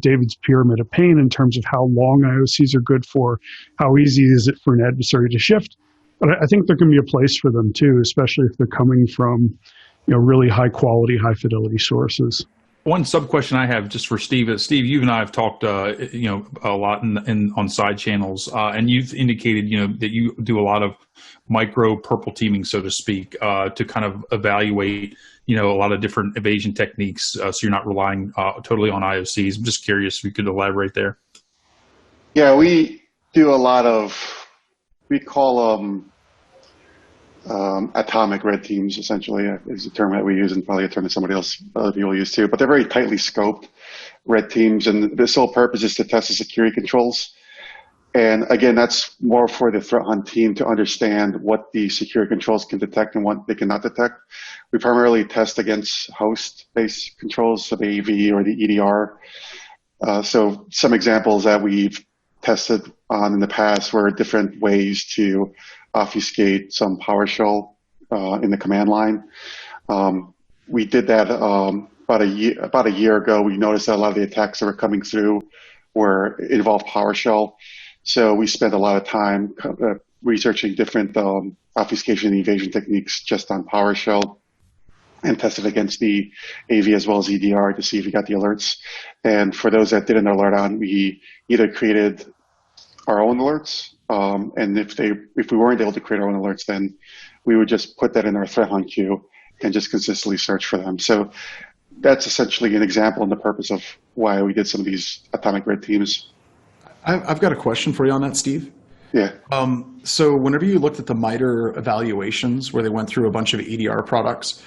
David's pyramid of pain in terms of how long IOCs are good for, how easy is it for an adversary to shift. But I think there can be a place for them too, especially if they're coming from, really high quality, high fidelity sources. One sub question I have just for Steve is, Steve, you and I have talked, a lot on side channels, and you've indicated, that you do a lot of Micropurple teaming, so to speak, to kind of evaluate, a lot of different evasion techniques, so you're not relying totally on IOCs. I'm just curious if you could elaborate there. Yeah, we do a lot of, we call them atomic red teams, essentially, is a term that we use, and probably a term that other people use too. But they're very tightly scoped red teams, and the sole purpose is to test the security controls. And again, that's more for the threat hunt team to understand what the security controls can detect and what they cannot detect. We primarily test against host-based controls, so the AV or the EDR. So some examples that we've tested on in the past were different ways to obfuscate some PowerShell in the command line. We did that about a year ago. We noticed that a lot of the attacks that were coming through involved PowerShell. So we spent a lot of time researching different obfuscation and evasion techniques just on PowerShell, and tested against the AV as well as EDR to see if we got the alerts. And for those that didn't alert on, we either created our own alerts, and if we weren't able to create our own alerts, then we would just put that in our threat hunt queue and just consistently search for them. So that's essentially an example and the purpose of why we did some of these atomic red teams. I've got a question for you on that, Steve. Yeah. So whenever you looked at the MITRE evaluations where they went through a bunch of EDR products,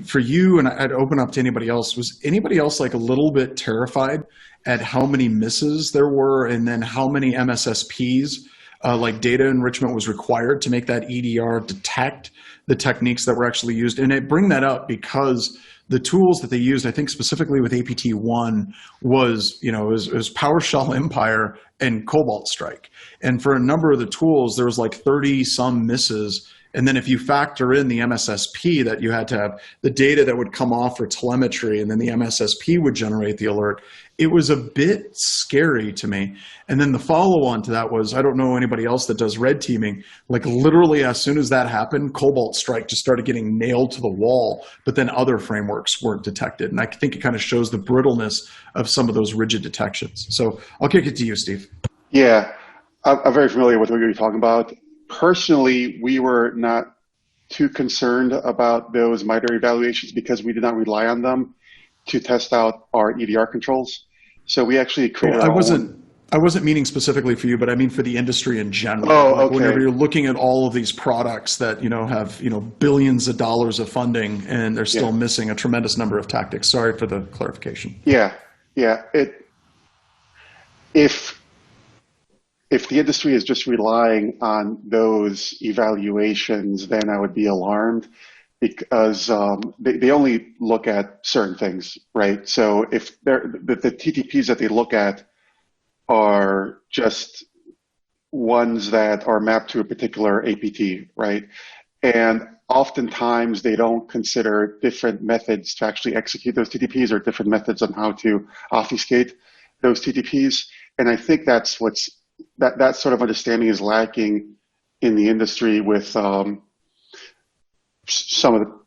for you, and I'd open up to anybody else, was anybody else like a little bit terrified at how many misses there were, and then how many MSSPs, like data enrichment, was required to make that EDR detect the techniques that were actually used? And I bring that up because the tools that they used, I think specifically with APT1, was, it was PowerShell Empire and Cobalt Strike. And for a number of the tools, there was like 30 some misses. And then if you factor in the MSSP, that you had to have the data that would come off for telemetry, and then the MSSP would generate the alert, it was a bit scary to me. And then the follow-on to that was, I don't know anybody else that does red teaming, like literally as soon as that happened, Cobalt Strike just started getting nailed to the wall, but then other frameworks weren't detected. And I think it kind of shows the brittleness of some of those rigid detections. So I'll kick it to you, Steve. Yeah, I'm very familiar with what you're talking about. Personally, we were not too concerned about those MITRE evaluations because we did not rely on them to test out our EDR controls. So we actually created our own. I wasn't meaning specifically for you, but I mean for the industry in general. Oh, like okay. Whenever you're looking at all of these products that have billions of dollars of funding, and they're still missing a tremendous number of tactics. Sorry for the clarification. Yeah. If the industry is just relying on those evaluations, then I would be alarmed, because they only look at certain things, right? So if the TTPs that they look at are just ones that are mapped to a particular APT, right? And oftentimes they don't consider different methods to actually execute those TTPs, or different methods on how to obfuscate those TTPs. And I think that's that sort of understanding is lacking in the industry with some of the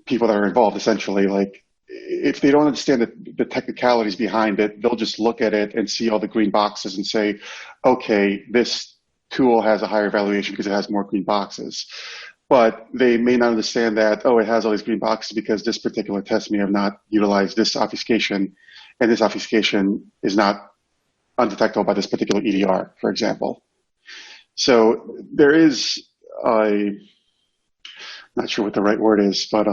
people that are involved. Essentially, like, if they don't understand the technicalities behind it, they'll just look at it and see all the green boxes and say, okay, this tool has a higher valuation because it has more green boxes. But they may not understand that, oh, it has all these green boxes because this particular test may have not utilized this obfuscation, and this obfuscation is not undetectable by this particular EDR, for example. So there is not sure what the right word is, but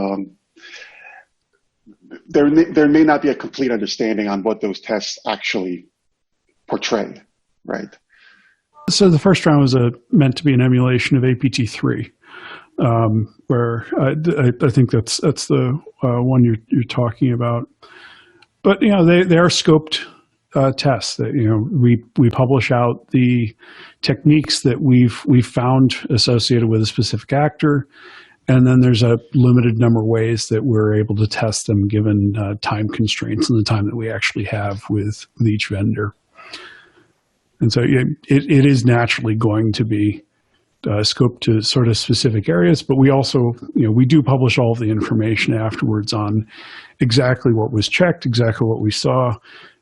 there may not be a complete understanding on what those tests actually portray, right? So the first round was meant to be an emulation of APT3. where I think that's the one you're talking about. But they are scoped tests that we publish out the techniques that we've found associated with a specific actor, and then there's a limited number of ways that we're able to test them given time constraints and the time that we actually have with each vendor. And so it is naturally going to be scoped to sort of specific areas, but we also, we do publish all of the information afterwards on exactly what was checked, exactly what we saw,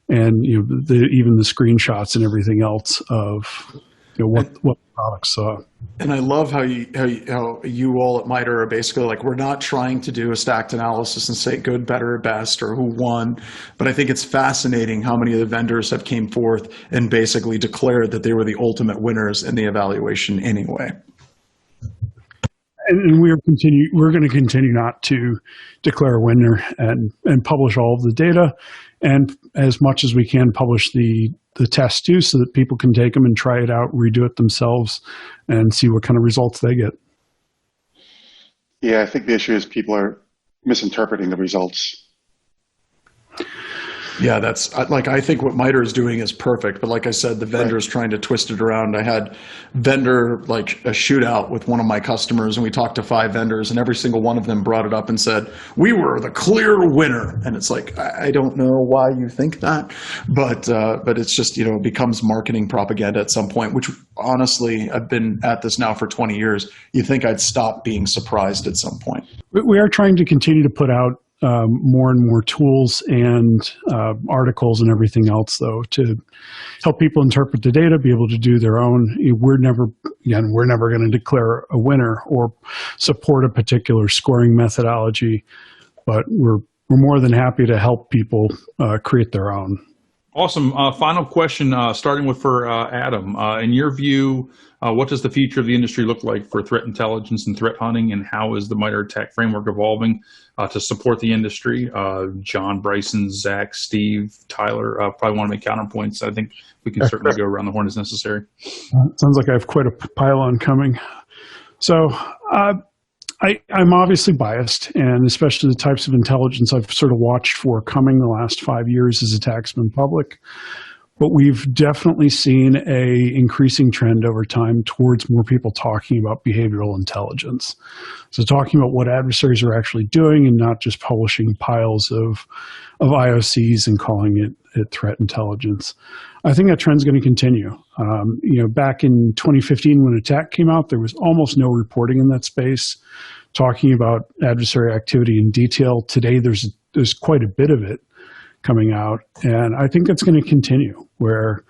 and even the screenshots and everything else of what the products saw. And I love how you all at MITRE are basically like, we're not trying to do a stacked analysis and say good, better, or best, or who won. But I think it's fascinating how many of the vendors have came forth and basically declared that they were the ultimate winners in the evaluation anyway. And we're going to continue not to declare a winner and publish all of the data, and as much as we can publish the tests too, so that people can take them and try it out, redo it themselves, and see what kind of results they get. Yeah, I think the issue is people are misinterpreting the results. Yeah, that's I think what MITRE is doing is perfect. But like I said, the vendor's trying to twist it around. I had vendor a shootout with one of my customers, and we talked to 5 vendors, and every single one of them brought it up and said, we were the clear winner. And it's like, I don't know why you think that, but it's just, it becomes marketing propaganda at some point, which honestly, I've been at this now for 20 years. You'd think I'd stop being surprised at some point. We are trying to continue to put out more and more tools and articles and everything else, though, to help people interpret the data, be able to do their own. We're never going to declare a winner or support a particular scoring methodology, but we're more than happy to help people create their own. Awesome. Final question, starting with for Adam. In your view, what does the future of the industry look like for threat intelligence and threat hunting, and how is the MITRE Attack framework evolving to support the industry? John, Bryson, Zach, Steve, Tyler probably want to make counterpoints. I think we can certainly go around the horn as necessary. Sounds like I have quite a pile-on coming. So I'm obviously biased, and especially the types of intelligence I've sort of watched for coming the last 5 years as attacks been public. But we've definitely seen a increasing trend over time towards more people talking about behavioral intelligence. So talking about what adversaries are actually doing and not just publishing piles of IOCs and calling it threat intelligence. I think that trend's going to continue. Back in 2015 when Attack came out, there was almost no reporting in that space talking about adversary activity in detail. Today, there's quite a bit of it coming out, and I think that's going to continue, where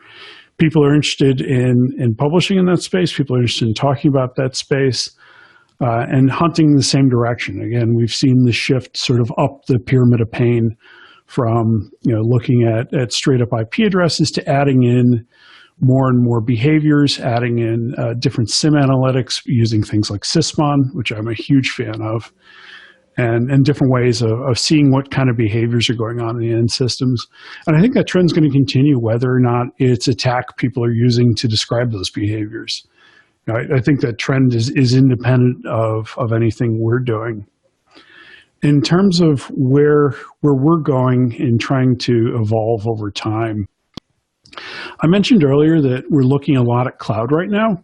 people are interested in publishing in that space, people are interested in talking about that space, and hunting in the same direction. Again, we've seen the shift sort of up the pyramid of pain from looking at straight up IP addresses to adding in more and more behaviors, adding in different SIM analytics using things like Sysmon, which I'm a huge fan of, and different ways of seeing what kind of behaviors are going on in the end systems. And I think that trend's going to continue whether or not it's Attack people are using to describe those behaviors. I think that trend is independent of anything we're doing. In terms of where we're going in trying to evolve over time, I mentioned earlier that we're looking a lot at cloud right now.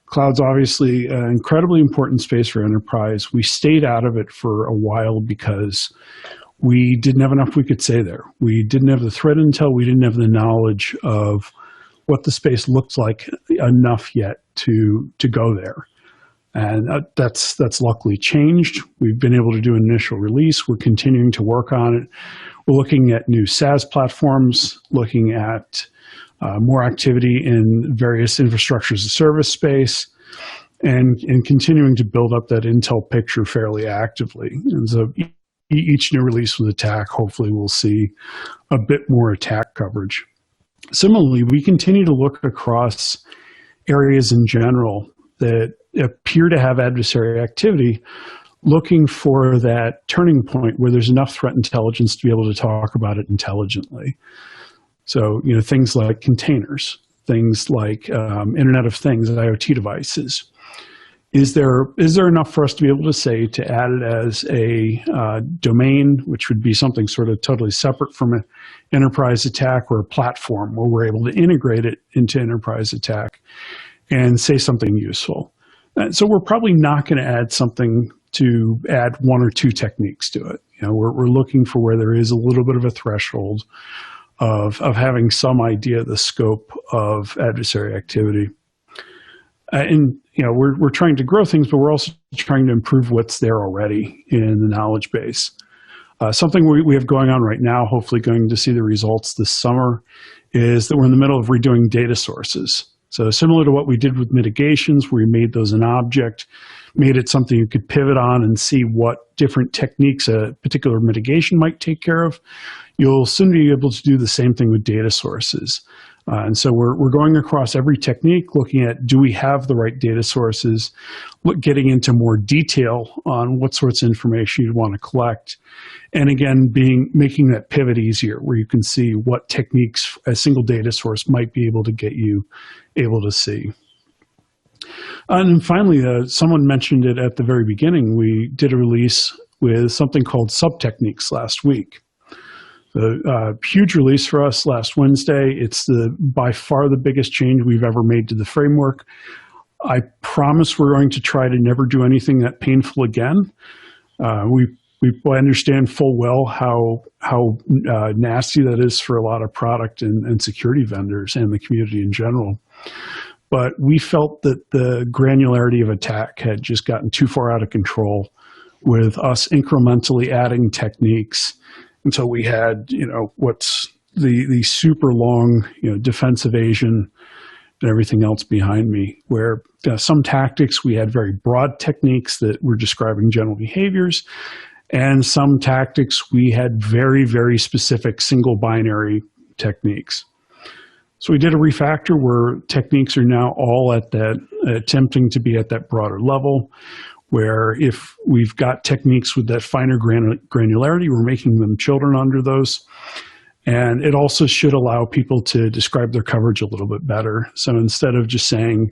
Cloud's obviously an incredibly important space for enterprise. We stayed out of it for a while because we didn't have enough we could say there. We didn't have the threat intel. We didn't have the knowledge of what the space looks like enough yet to go there. And that's luckily changed. We've been able to do an initial release. We're continuing to work on it. We're looking at new SaaS platforms, looking at more activity in various infrastructures as a service space, and continuing to build up that intel picture fairly actively. And so each new release with Attack, hopefully we'll see a bit more Attack coverage. Similarly, we continue to look across areas in general that appear to have adversary activity, looking for that turning point where there's enough threat intelligence to be able to talk about it intelligently. So, things like containers, things like Internet of Things, IoT devices. is there enough for us to be able to say to add it as a domain, which would be something sort of totally separate from an enterprise attack, or a platform where we're able to integrate it into enterprise attack and say something useful? So we're probably not going to add something to add one or two techniques to it. We're looking for where there is a little bit of a threshold of having some idea of the scope of adversary activity. We're trying to grow things, but we're also trying to improve what's there already in the knowledge base. Something we have going on right now, hopefully going to see the results this summer, is that we're in the middle of redoing data sources. So similar to what we did with mitigations, where we made those an object, made it something you could pivot on and see what different techniques a particular mitigation might take care of, you'll soon be able to do the same thing with data sources. And so we're going across every technique, looking at, do we have the right data sources, getting into more detail on what sorts of information you'd want to collect. And again, making that pivot easier, where you can see what techniques a single data source might be able to get you able to see. And finally, someone mentioned it at the very beginning, we did a release with something called sub-techniques last week. A huge release for us last Wednesday. It's by far the biggest change we've ever made to the framework. I promise we're going to try to never do anything that painful again. We understand full well how nasty that is for a lot of product and security vendors and the community in general. But we felt that the granularity of attack had just gotten too far out of control with us incrementally adding techniques until we had, what's the super long, defense evasion and everything else behind me, where some tactics we had very broad techniques that were describing general behaviors, and some tactics we had very, very specific single binary techniques. So we did a refactor where techniques are now all at that, attempting to be at that broader level, where if we've got techniques with that finer granularity, we're making them children under those. And it also should allow people to describe their coverage a little bit better. So instead of just saying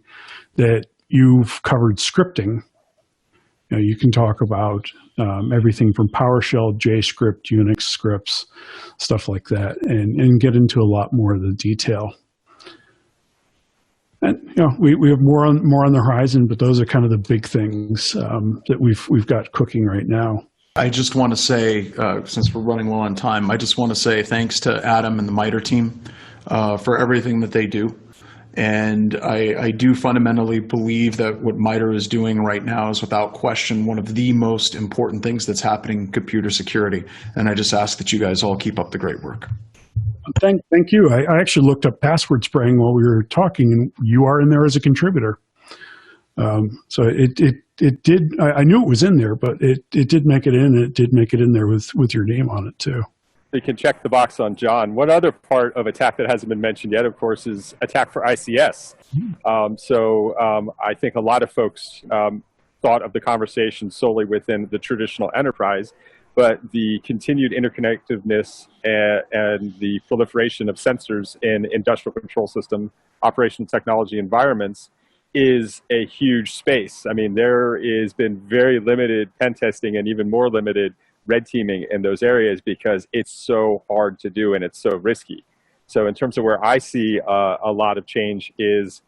that you've covered scripting, you can talk about everything from PowerShell, JScript, Unix scripts, stuff like that, and get into a lot more of the detail. And we have more on the horizon, but those are kind of the big things that we've got cooking right now. I just want to say, since we're running low on time, I just want to say thanks to Adam and the MITRE team for everything that they do. And I do fundamentally believe that what MITRE is doing right now is without question one of the most important things that's happening in computer security. And I just ask that you guys all keep up the great work. Thank you. I actually looked up password spraying while we were talking, and you are in there as a contributor. So it did. I knew it was in there, but it did make it in. It did make it in there with your name on it too. You can check the box on John. One other part of attack that hasn't been mentioned yet, of course, is attack for ICS. I think a lot of folks thought of the conversation solely within the traditional enterprise, but the continued interconnectedness and the proliferation of sensors in industrial control system, operational technology environments is a huge space. I mean, there has been very limited pen testing and even more limited red teaming in those areas because it's so hard to do and it's so risky. So in terms of where I see a lot of change is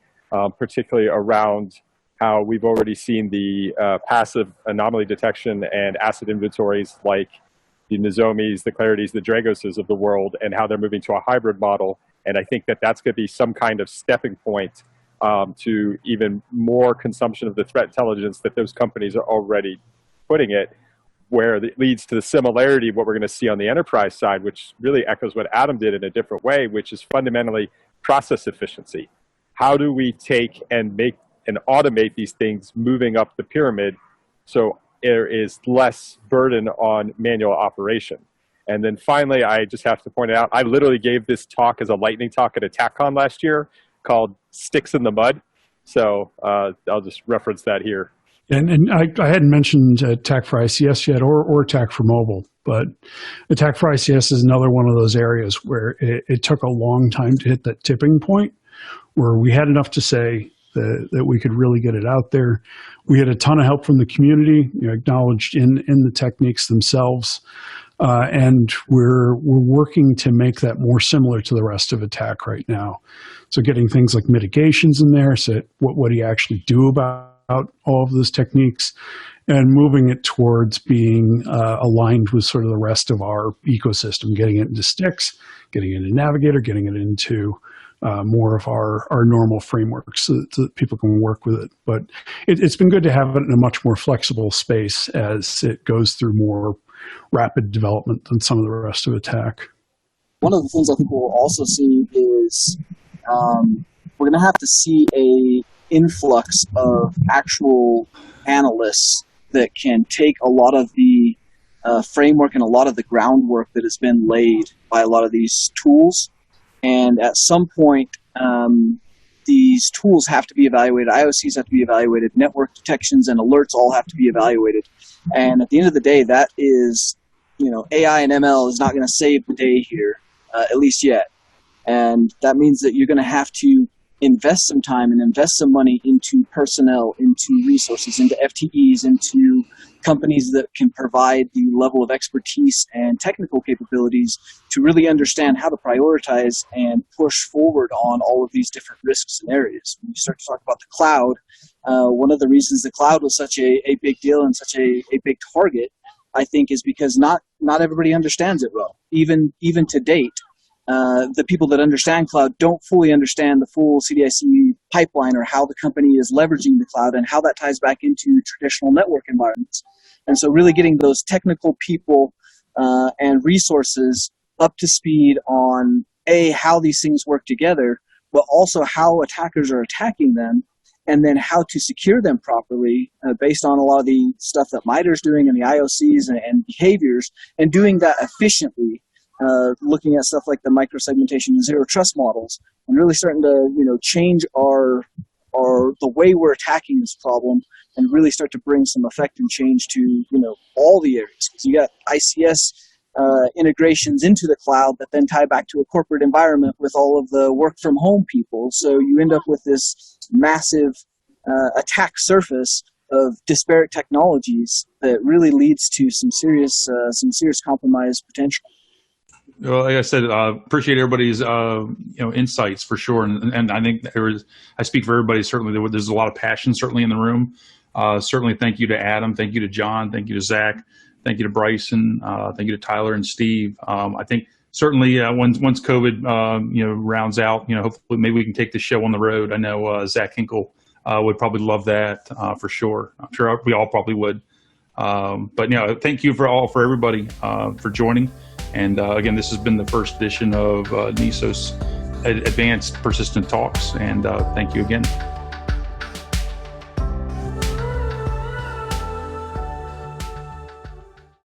particularly around how we've already seen the passive anomaly detection and asset inventories like the Nozomis, the Clarities, the Dragoses of the world, and how they're moving to a hybrid model. And I think that that's going to be some kind of stepping point to even more consumption of the threat intelligence that those companies are already putting it, where it leads to the similarity of what we're going to see on the enterprise side, which really echoes what Adam did in a different way, which is fundamentally process efficiency. How do we take and make and automate these things moving up the pyramid so there is less burden on manual operation? And then finally, I just have to point out, I literally gave this talk as a lightning talk at ATT&CK last year called Sticks in the Mud. So I'll just reference that here. And I hadn't mentioned attack for ICS yet or attack for mobile, but attack for ICS is another one of those areas where it took a long time to hit that tipping point where we had enough to say that we could really get it out there. We had a ton of help from the community, acknowledged in the techniques themselves. And we're working to make that more similar to the rest of ATT&CK right now. So getting things like mitigations in there, so what do you actually do about all of those techniques, and moving it towards being aligned with sort of the rest of our ecosystem, getting it into sticks, getting it into Navigator, getting it into more of our normal frameworks so that people can work with it. But it's been good to have it in a much more flexible space as it goes through more rapid development than some of the rest of ATT&CK. One of the things I think we'll also see is we're going to have to see a influx of actual analysts that can take a lot of the framework and a lot of the groundwork that has been laid by a lot of these tools. And at some point, these tools have to be evaluated. IOCs have to be evaluated. Network detections and alerts all have to be evaluated. And at the end of the day, that is, AI and ML is not going to save the day here, at least yet. And that means that you're going to have to invest some time and invest some money into personnel, into resources, into FTEs, into companies that can provide the level of expertise and technical capabilities to really understand how to prioritize and push forward on all of these different risk scenarios. When you start to talk about the cloud, one of the reasons the cloud was such a big deal and such a big target, I think, is because not everybody understands it well. Even to date, the people that understand cloud don't fully understand the full CDIC pipeline or how the company is leveraging the cloud and how that ties back into traditional network environments. And so really getting those technical people and resources up to speed on, how these things work together, but also how attackers are attacking them, and then how to secure them properly based on a lot of the stuff that MITRE is doing and the IOCs and behaviors, and doing that efficiently. Looking at stuff like the micro-segmentation and zero trust models, and really starting to change our the way we're attacking this problem, and really start to bring some effect and change to all the areas. Because you got ICS integrations into the cloud that then tie back to a corporate environment with all of the work from home people. So you end up with this massive attack surface of disparate technologies that really leads to some serious compromise potential. Well, like I said, appreciate everybody's insights for sure, and I think I speak for everybody. Certainly, there's a lot of passion certainly in the room. Certainly, thank you to Adam, thank you to John, thank you to Zach, thank you to Bryson, thank you to Tyler and Steve. I think certainly once COVID rounds out, hopefully maybe we can take the show on the road. I know Zach Hinkel would probably love that for sure. I'm sure we all probably would. But thank you for everybody for joining. And again, this has been the first edition of Nisos Advanced Persistent Talks, and thank you again.